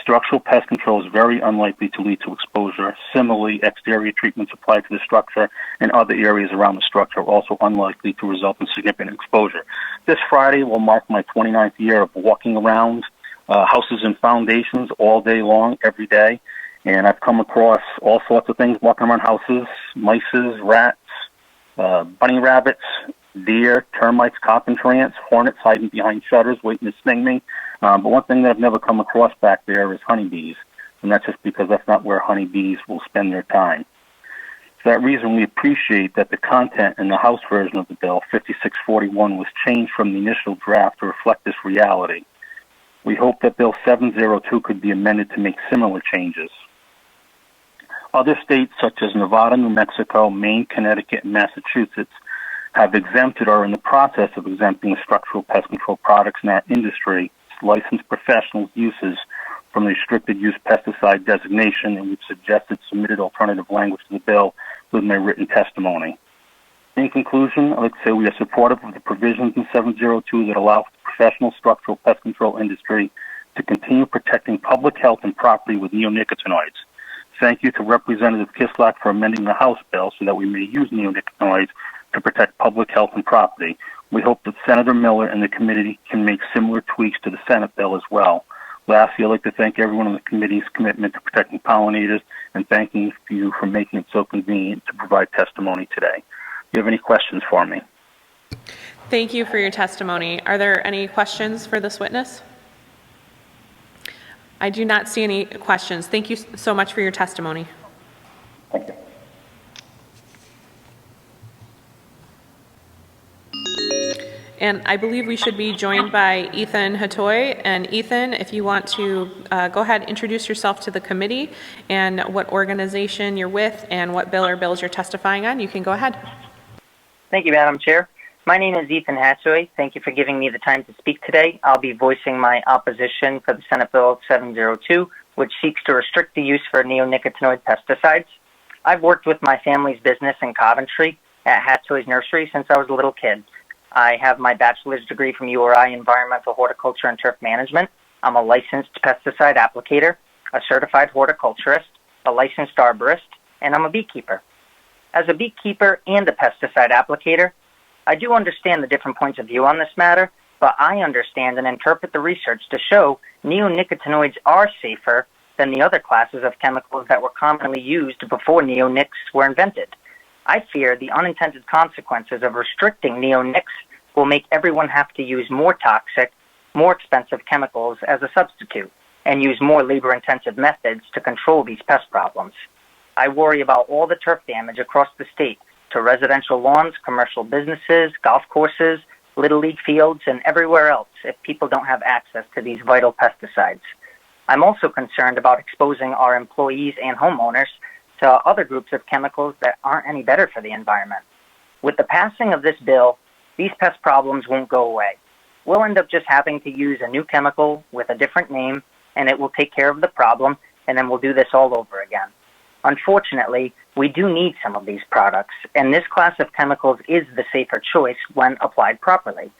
Structural pest control is very unlikely to lead to exposure. Similarly, exterior treatments applied to the structure and other areas around the structure are also unlikely to result in significant exposure. This Friday will mark my 29th year of walking around houses and foundations all day long, every day, and I've come across all sorts of things walking around houses: mice, rats, bunny rabbits, deer, termites, carpenter ants, hornets hiding behind shutters waiting to sting me. But one thing that I've never come across back there is honeybees, and that's just because that's not where honeybees will spend their time. For that reason, we appreciate that the content in the House version of the bill, 5641, was changed from the initial draft to reflect this reality. We hope that Bill 702 could be amended to make similar changes. Other states such as Nevada, New Mexico, Maine, Connecticut, and Massachusetts have exempted or are in the process of exempting structural pest control products in our industry licensed professionals' uses from the restricted use pesticide designation, and we've suggested submitted alternative language to the bill with my written testimony. In conclusion, I'd like to say we are supportive of the provisions in 702 that allow for the professional structural pest control industry to continue protecting public health and property with neonicotinoids. Thank you to Representative Kislak for amending the House bill so that we may use neonicotinoids to protect public health and property. We hope that Senator Miller and the committee can make similar tweaks to the Senate bill as well. Lastly, I'd like to thank everyone on the committee's commitment to protecting pollinators and thanking you for making it so convenient to provide testimony today. Do you have any questions for me? Thank you for your testimony. Are there any questions for this witness? I do not see any questions. Thank you so much for your testimony. Thank you. And I believe we should be joined by Ethan Hatoy. And Ethan, if you want to go ahead and introduce yourself to the committee and what organization you're with and what bill or bills you're testifying on, you can go ahead. Thank you, Madam Chair. My name is Ethan Hatoy. Thank you for giving me the time to speak today. I'll be voicing my opposition for the Senate Bill 702, which seeks to restrict the use for neonicotinoid pesticides. I've worked with my family's business in Coventry at Hatoy's Nursery since I was a little kid. I have my bachelor's degree from URI Environmental Horticulture and Turf Management. I'm a licensed pesticide applicator, a certified horticulturist, a licensed arborist, and I'm a beekeeper. As a beekeeper and a pesticide applicator, I do understand the different points of view on this matter, but I understand and interpret the research to show neonicotinoids are safer than the other classes of chemicals that were commonly used before neonics were invented. I fear the unintended consequences of restricting neonics will make everyone have to use more toxic, more expensive chemicals as a substitute and use more labor-intensive methods to control these pest problems. I worry about all the turf damage across the state to residential lawns, commercial businesses, golf courses, Little League fields, and everywhere else if people don't have access to these vital pesticides. I'm also concerned about exposing our employees and homeowners to other groups of chemicals that aren't any better for the environment. With the passing of this bill, these pest problems won't go away. We'll end up just having to use a new chemical with a different name, and it will take care of the problem, and then we'll do this all over again. Unfortunately, we do need some of these products, and this class of chemicals is the safer choice when applied properly.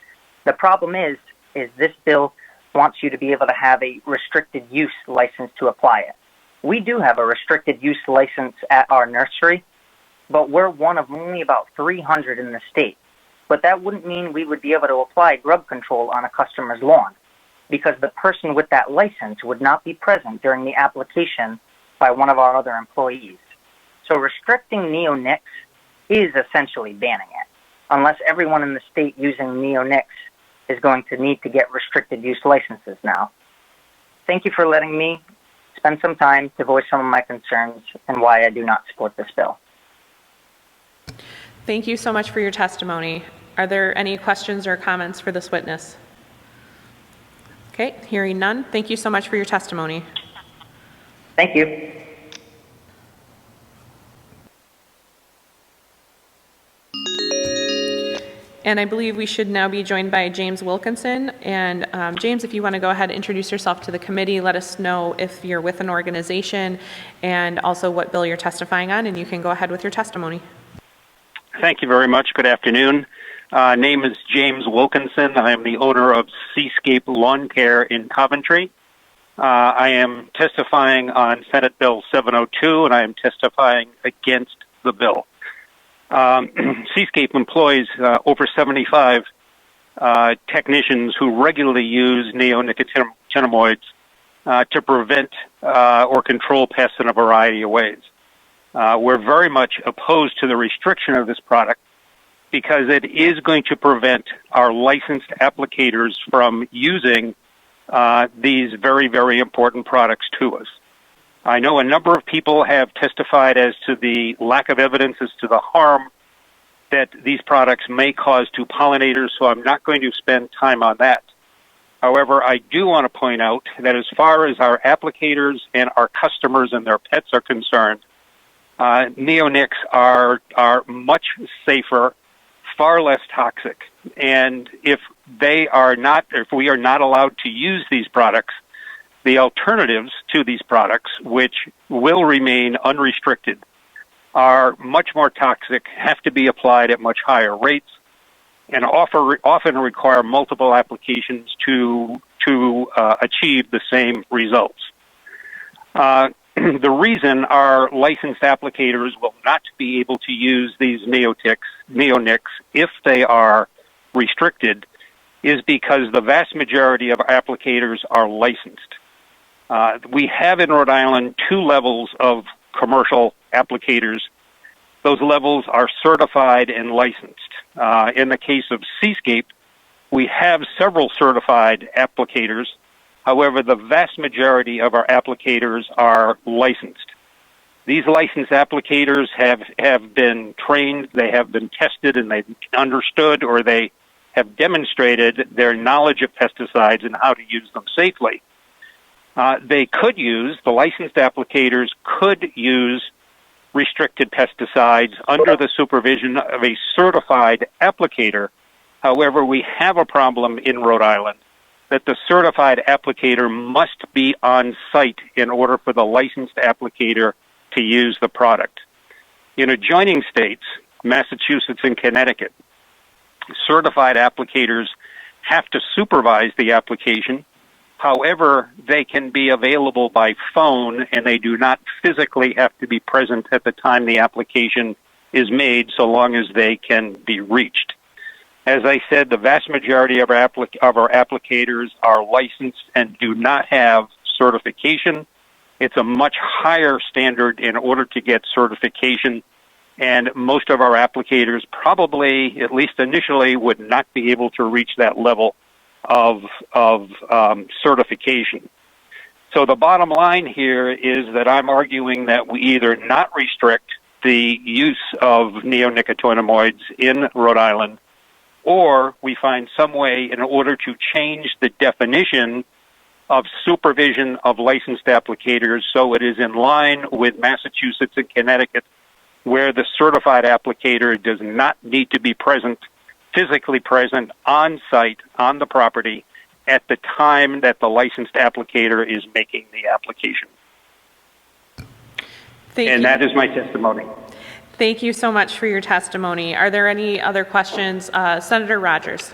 The problem is this bill wants you to be able to have a restricted use license to apply it. We do have a restricted use license at our nursery, but we're one of only about 300 in the state. But that wouldn't mean we would be able to apply grub control on a customer's lawn, because the person with that license would not be present during the application by one of our other employees. So restricting neonics is essentially banning it, unless everyone in the state using neonics is going to need to get restricted use licenses now. Thank you for letting me spend some time to voice some of my concerns and why I do not support this bill. Thank you so much for your testimony. Are there any questions or comments for this witness? Okay, hearing none. Thank you so much for your testimony. Thank you. And I believe we should now be joined by James Wilkinson. And James, if you want to go ahead and introduce yourself to the committee, let us know if you're with an organization and also what bill you're testifying on, and you can go ahead with your testimony. Thank you very much. Good afternoon. Name is James Wilkinson. I am the owner of Seascape Lawn Care in Coventry. I am testifying on Senate Bill 702, and I am testifying against the bill. Seascape employs over 75 technicians who regularly use neonicotinoids to prevent or control pests in a variety of ways. We're very much opposed to the restriction of this product because it is going to prevent our licensed applicators from using these very, very important products to us. I know a number of people have testified as to the lack of evidence as to the harm that these products may cause to pollinators, so I'm not going to spend time on that. However, I do want to point out that as far as our applicators and our customers and their pets are concerned, neonics are much safer, far less toxic. And if we are not allowed to use these products, the alternatives to these products, which will remain unrestricted, are much more toxic, have to be applied at much higher rates, and often require multiple applications to achieve the same results. The reason our licensed applicators will not be able to use these neonics if they are restricted is because the vast majority of applicators are licensed. We have in Rhode Island 2 levels of commercial applicators. Those levels are certified and licensed. In the case of Seascape, we have several certified applicators. However, the vast majority of our applicators are licensed. These licensed applicators have been trained, they have been tested, and they've understood, or they have demonstrated their knowledge of pesticides and how to use them safely. The licensed applicators could use restricted pesticides under the supervision of a certified applicator. However, we have a problem in Rhode Island that the certified applicator must be on site in order for the licensed applicator to use the product. In adjoining states, Massachusetts and Connecticut, certified applicators have to supervise the application. However, they can be available by phone, and they do not physically have to be present at the time the application is made, so long as they can be reached. As I said, the vast majority of our applicators are licensed and do not have certification. It's a much higher standard in order to get certification, and most of our applicators probably, at least initially, would not be able to reach that level of certification. So the bottom line here is that I'm arguing that we either not restrict the use of neonicotinoids in Rhode Island, or we find some way in order to change the definition of supervision of licensed applicators so it is in line with Massachusetts and Connecticut, where the certified applicator does not need to be physically present on site, on the property, at the time that the licensed applicator is making the application. And that is my testimony. Thank you so much for your testimony. Are there any other questions? Senator Rogers.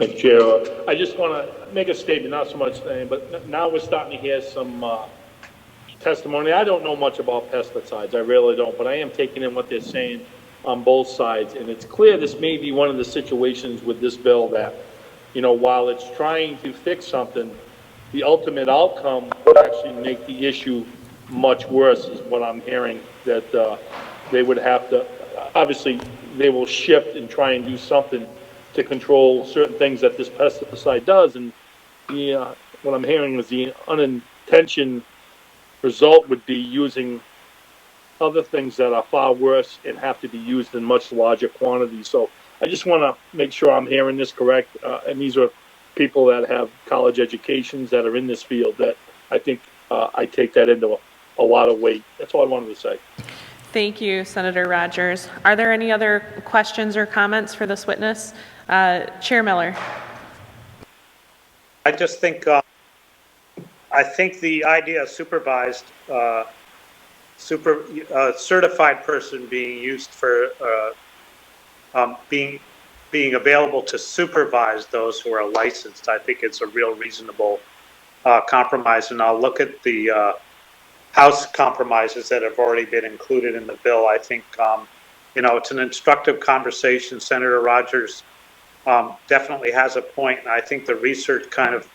Mr. Chair, I just want to make a statement, not so much, but now we're starting to hear some testimony. I don't know much about pesticides, I really don't, but I am taking in what they're saying on both sides. And it's clear this may be one of the situations with this bill that, while it's trying to fix something, the ultimate outcome would actually make the issue much worse, is what I'm hearing, that they would have to, obviously, they will shift and try and do something to control certain things that this pesticide does. And what I'm hearing is the unintentional result would be using other things that are far worse and have to be used in much larger quantities. So I just want to make sure I'm hearing this correct. And these are people that have college educations that are in this field that I think I take that into a lot of weight. That's all I wanted to say. Thank you, Senator Rogers. Are there any other questions or comments for this witness? Chair Miller. I just think I think the idea of supervised certified person being used for being available to supervise those who are licensed, I think it's a real reasonable compromise. And I'll look at the House compromises that have already been included in the bill. I think it's an instructive conversation. Senator Rogers definitely has a point, and I think the research kind of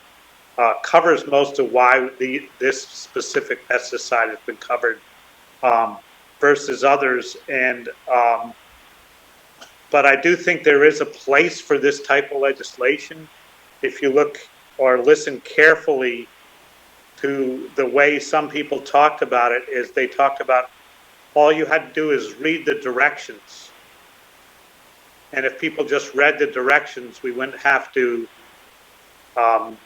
covers most of why this specific pesticide has been covered versus others. And but I do think there is a place for this type of legislation. If you look or listen carefully to the way some people talked about it, is they talked about all you had to do is read the directions. And if people just read the directions, we wouldn't have to have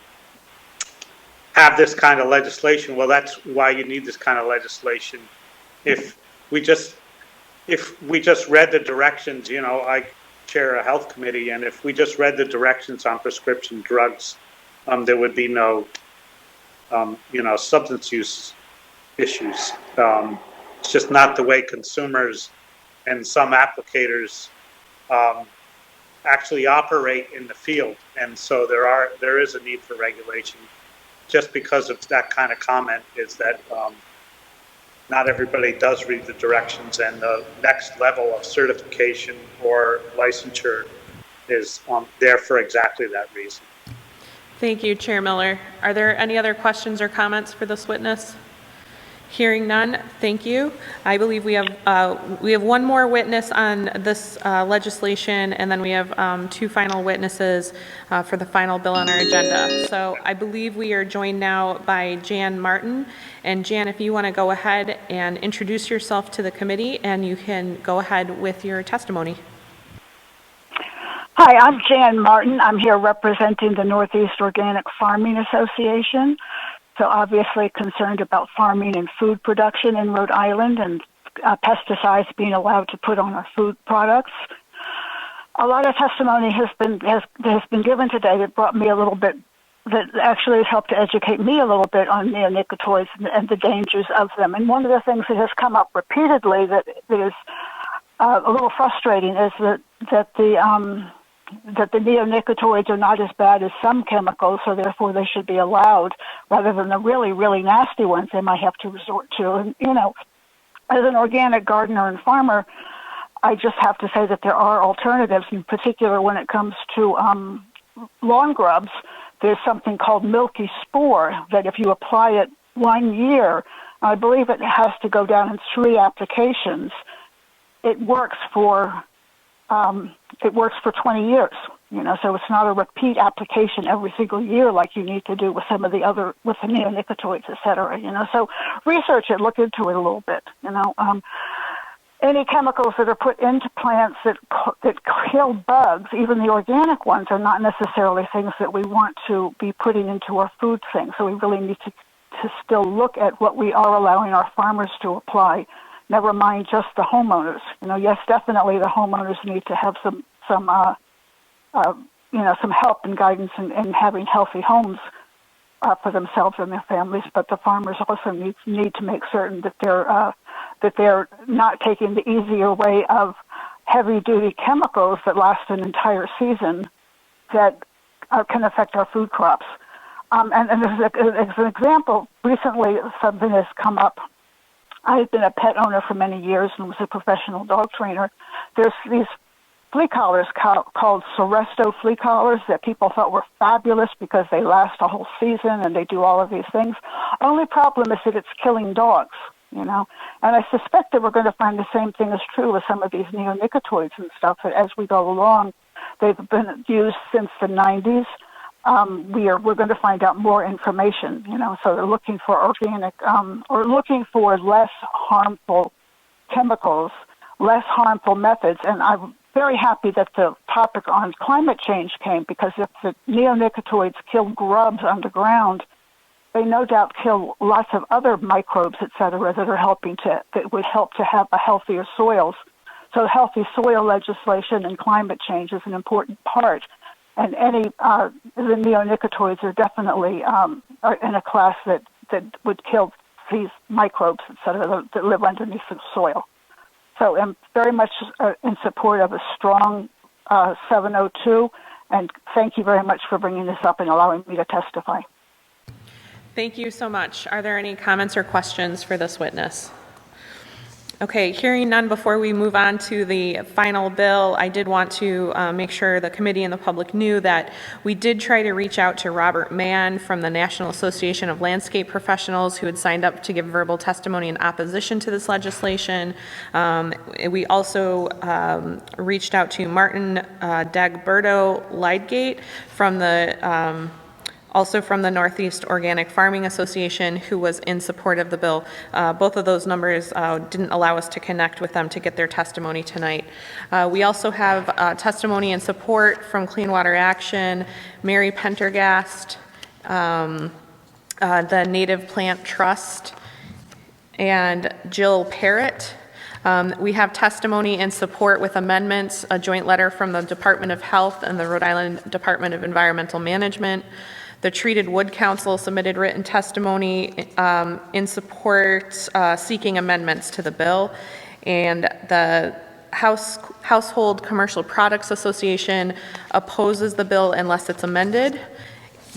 this kind of legislation. Well, that's why you need this kind of legislation. If we just read the directions, I chair a health committee, and if we just read the directions on prescription drugs, there would be no substance use issues. It's just not the way consumers and some applicators actually operate in the field, and so there is a need for regulation. Just because of that kind of comment is that not everybody does read the directions, and the next level of certification or licensure is there for exactly that reason. Thank you, Chair Miller. Are there any other questions or comments for this witness? Hearing none, thank you. I believe we have one more witness on this legislation, and then we have two final witnesses for the final bill on our agenda. So I believe we are joined now by Jan Martin. And Jan, if you want to go ahead and introduce yourself to the committee, and you can go ahead with your testimony. Hi, I'm Jan Martin. I'm here representing the Northeast Organic Farming Association. So obviously concerned about farming and food production in Rhode Island and pesticides being allowed to put on our food products. A lot of testimony has been given today that brought me a little bit, that actually has helped to educate me a little bit on neonicotinoids and the dangers of them. And one of the things that has come up repeatedly that is a little frustrating is that the neonicotinoids are not as bad as some chemicals, so therefore they should be allowed rather than the really, really nasty ones they might have to resort to. And, as an organic gardener and farmer, I just have to say that there are alternatives, in particular when it comes to lawn grubs. There's something called milky spore that if you apply it 1 year, I believe it has to go down in 3 applications. It works for 20 years, so it's not a repeat application every single year like you need to do with some of the other, with the neonicotinoids, et cetera, so research it, look into it a little bit, Any chemicals that are put into plants that kill bugs, even the organic ones, are not necessarily things that we want to be putting into our food things, so we really need to still look at what we are allowing our farmers to apply. Never mind just the homeowners. Yes, definitely the homeowners need to have some help and guidance in having healthy homes for themselves and their families. But the farmers also need to make certain that they're not taking the easier way of heavy-duty chemicals that last an entire season that can affect our food crops. And as an example, recently something has come up. I've been a pet owner for many years and was a professional dog trainer. There's these flea collars called Seresto flea collars that people thought were fabulous because they last a whole season and they do all of these things. Only problem is that it's killing dogs, And I suspect that we're going to find the same thing is true with some of these neonicotinoids and stuff, that as we go along, they've been used since the 90s. We're going to find out more information, so they're looking for organic, or looking for less harmful chemicals, less harmful methods. And I'm very happy that the topic on climate change came, because if the neonicotinoids kill grubs underground, they no doubt kill lots of other microbes, et cetera, that would help to have a healthier soils. So healthy soil legislation and climate change is an important part. And the neonicotinoids are definitely in a class that would kill these microbes, et cetera, that live underneath the soil. So I'm very much in support of a strong 702, and thank you very much for bringing this up and allowing me to testify. Thank you so much. Are there any comments or questions for this witness? Okay, hearing none, before we move on to the final bill, I did want to make sure the committee and the public knew that we did try to reach out to Robert Mann from the National Association of Landscape Professionals, who had signed up to give verbal testimony in opposition to this legislation. We also reached out to Martin Dagberto Lydgate from the also from the Northeast Organic Farming Association, who was in support of the bill. Both of those numbers didn't allow us to connect with them to get their testimony tonight. We also have testimony and support from Clean Water Action, Mary Pendergast, the Native Plant Trust, and Jill Parrott. We have testimony and support with amendments, a joint letter from the Department of Health and the Rhode Island Department of Environmental Management. The Treated Wood Council submitted written testimony in support, seeking amendments to the bill. And the Household Commercial Products Association opposes the bill unless it's amended.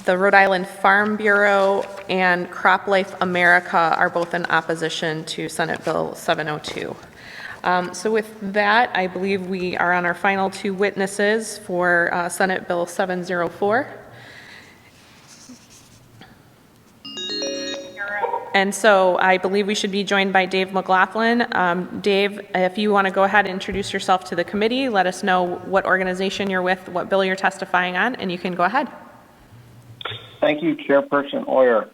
The Rhode Island Farm Bureau and CropLife America are both in opposition to Senate Bill 702. So with that, I believe we are on our final two witnesses for Senate Bill 704. And so I believe we should be joined by Dave McLaughlin. Dave, if you want to go ahead and introduce yourself to the committee, let us know what organization you're with, what bill you're testifying on, and you can go ahead. Thank you, Chairperson Oyer.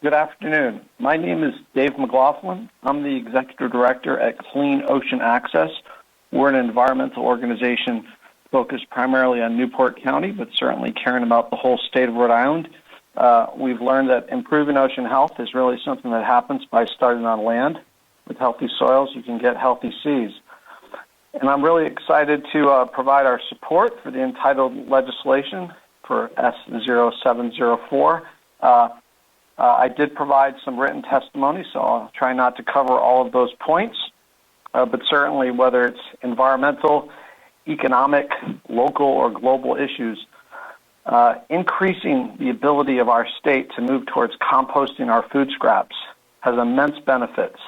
Good afternoon. My name is Dave McLaughlin. I'm the Executive Director at Clean Ocean Access. We're an environmental organization focused primarily on Newport County, but certainly caring about the whole state of Rhode Island. We've learned that improving ocean health is really something that happens by starting on land. With healthy soils, you can get healthy seas. And I'm really excited to provide our support for the entitled legislation for S0704. I did provide some written testimony, so I'll try not to cover all of those points. But certainly, whether it's environmental, economic, local, or global issues, increasing the ability of our state to move towards composting our food scraps has immense benefits.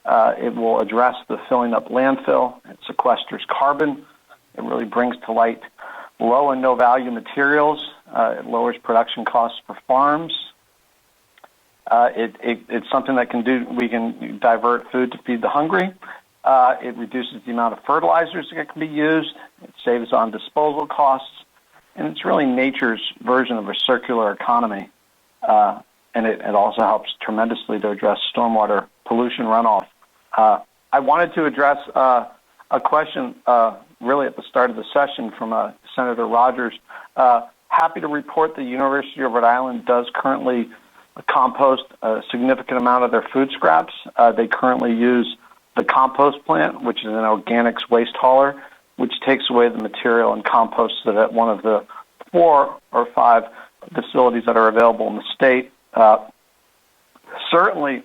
It will address the filling up landfill. It sequesters carbon. It really brings to light low and no value materials. It lowers production costs for farms. It's something that we can divert food to feed the hungry. It reduces the amount of fertilizers that can be used. It saves on disposal costs. And it's really nature's version of a circular economy. And it also helps tremendously to address stormwater pollution runoff. I wanted to address a question really at the start of the session from Senator Rogers. Happy to report the University of Rhode Island does currently compost a significant amount of their food scraps. They currently use the compost plant, which is an organics waste hauler, which takes away the material and composts it at one of the 4 or 5 facilities that are available in the state. Certainly,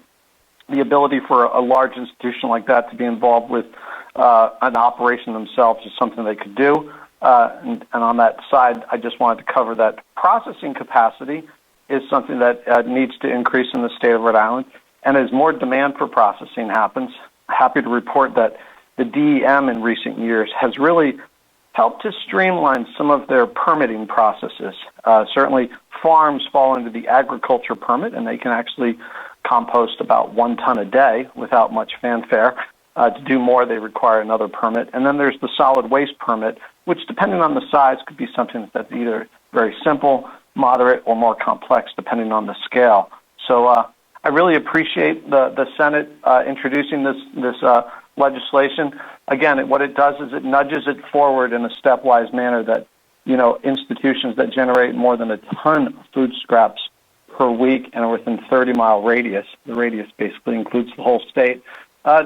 the ability for a large institution like that to be involved with an operation themselves is something they could do. And on that side, I just wanted to cover that processing capacity is something that needs to increase in the state of Rhode Island. And as more demand for processing happens, happy to report that the DEM in recent years has really helped to streamline some of their permitting processes. Certainly, farms fall into the agriculture permit, and they can actually compost about 1 ton a day without much fanfare. To do more, they require another permit. And then there's the solid waste permit, which, depending on the size, could be something that's either very simple, moderate, or more complex, depending on the scale. So I really appreciate the Senate introducing this legislation. Again, what it does is it nudges it forward in a stepwise manner that, institutions that generate more than a ton of food scraps per week and are within 30-mile radius, the radius basically includes the whole state,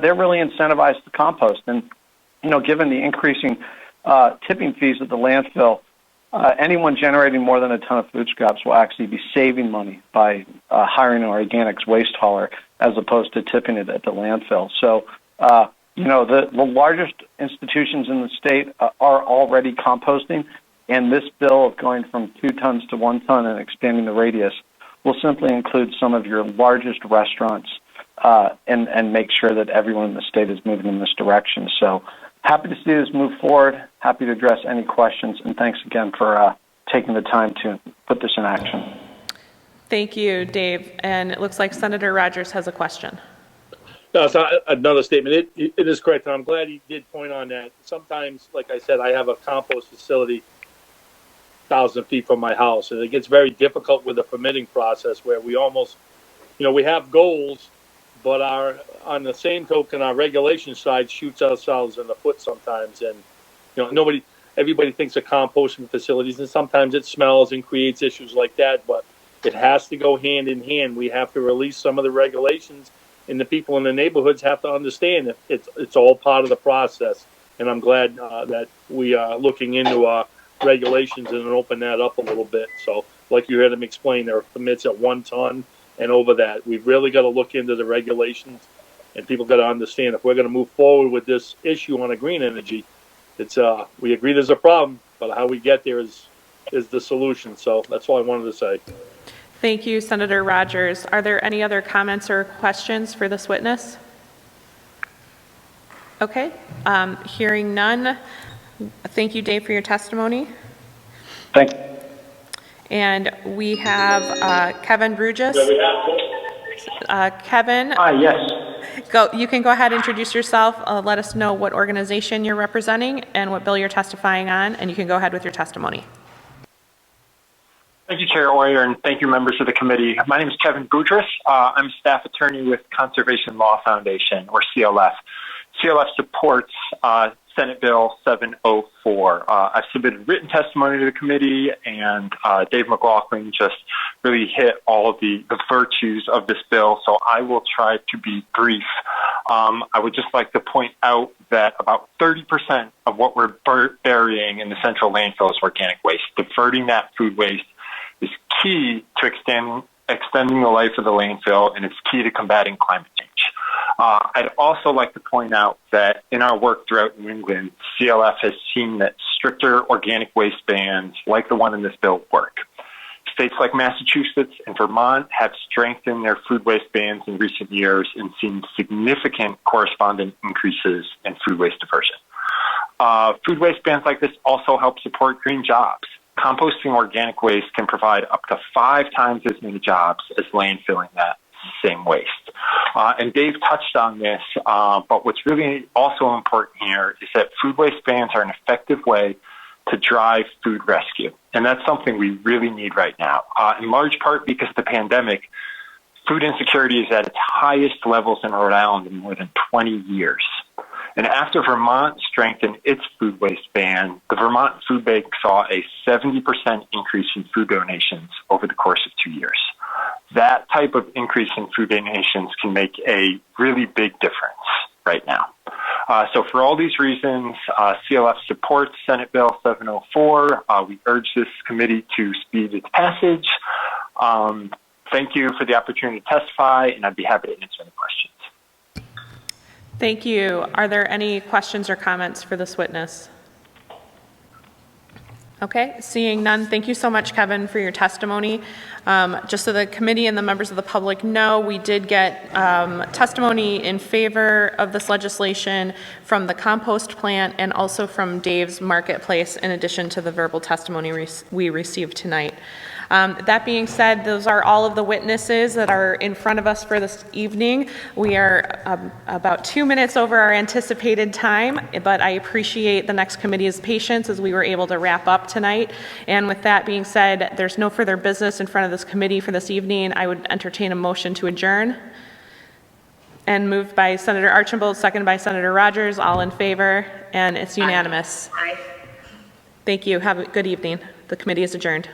they're really incentivized to compost. And, given the increasing tipping fees at the landfill, anyone generating more than a ton of food scraps will actually be saving money by hiring an organics waste hauler as opposed to tipping it at the landfill. So, the largest institutions in the state are already composting, and this bill of going from 2 tons to 1 ton and expanding the radius will simply include some of your largest restaurants and make sure that everyone in the state is moving in this direction. So happy to see this move forward, happy to address any questions, and thanks again for taking the time to put this in action. Thank you, Dave. And it looks like Senator Rogers has a question. No, it's not another statement. It is correct, and I'm glad he did point on that. Sometimes, like I said, I have a compost facility 1,000 feet from my house, and it gets very difficult with the permitting process where we almost, we have goals, but on the same token, our regulation side shoots ourselves in the foot sometimes, and everybody thinks of composting facilities, and sometimes it smells and creates issues like that, but it has to go hand in hand. We have to release some of the regulations, and the people in the neighborhoods have to understand that it's all part of the process. And I'm glad that we are looking into regulations and open that up a little bit. So like you heard him explain, there are permits at 1 ton and over that. We've really got to look into the regulations, and people got to understand if we're going to move forward with this issue on a green energy, it's we agree there's a problem, but how we get there is the solution. So that's all I wanted to say. Thank you, Senator Rogers. Are there any other comments or questions for this witness? Okay, hearing none. Thank you, Dave, for your testimony. Thank you. And we have Kevin Bruges. Kevin. Hi, yes. You can go ahead and introduce yourself. Let us know what organization you're representing and what bill you're testifying on, and you can go ahead with your testimony. Thank you, Chair Oyer, and thank you, members of the committee. My name is Kevin Boudris. I'm a staff attorney with Conservation Law Foundation, or CLF. CLF supports Senate Bill 704. I've submitted written testimony to the committee, and Dave McLaughlin just really hit all of the virtues of this bill, so I will try to be brief. I would just like to point out that about 30% of what we're burying in the central landfill is organic waste. Diverting that food waste is key to extending the life of the landfill, and it's key to combating climate change. I'd also like to point out that in our work throughout New England, CLF has seen that stricter organic waste bans, like the one in this bill, work. States like Massachusetts and Vermont have strengthened their food waste bans in recent years and seen significant corresponding increases in food waste diversion. Food waste bans like this also help support green jobs. Composting organic waste can provide up to 5 times as many jobs as landfilling that same waste. And Dave touched on this, but what's really also important here is that food waste bans are an effective way to drive food rescue. And that's something we really need right now. In large part because of the pandemic, food insecurity is at its highest levels in Rhode Island in more than 20 years. And after Vermont strengthened its food waste ban, the Vermont Food Bank saw a 70% increase in food donations over the course of 2 years. That type of increase in food donations can make a really big difference right now. So for all these reasons, CLF supports Senate Bill 704. We urge this committee to speed its passage. Thank you for the opportunity to testify, and I'd be happy to answer any questions. Thank you. Are there any questions or comments for this witness? Okay, seeing none, thank you so much, Kevin, for your testimony. Just so the committee and the members of the public know, we did get testimony in favor of this legislation from the compost plant and also from Dave's Marketplace, in addition to the verbal testimony we received tonight. That being said, those are all of the witnesses that are in front of us for this evening. We are about 2 minutes over our anticipated time, but I appreciate the next committee's patience as we were able to wrap up tonight. And with that being said, there's no further business in front of this committee for this evening. I would entertain a motion to adjourn. And moved by Senator Archambault, seconded by Senator Rogers, all in favor, and it's unanimous. Aye. Thank you. Have a good evening. The committee is adjourned.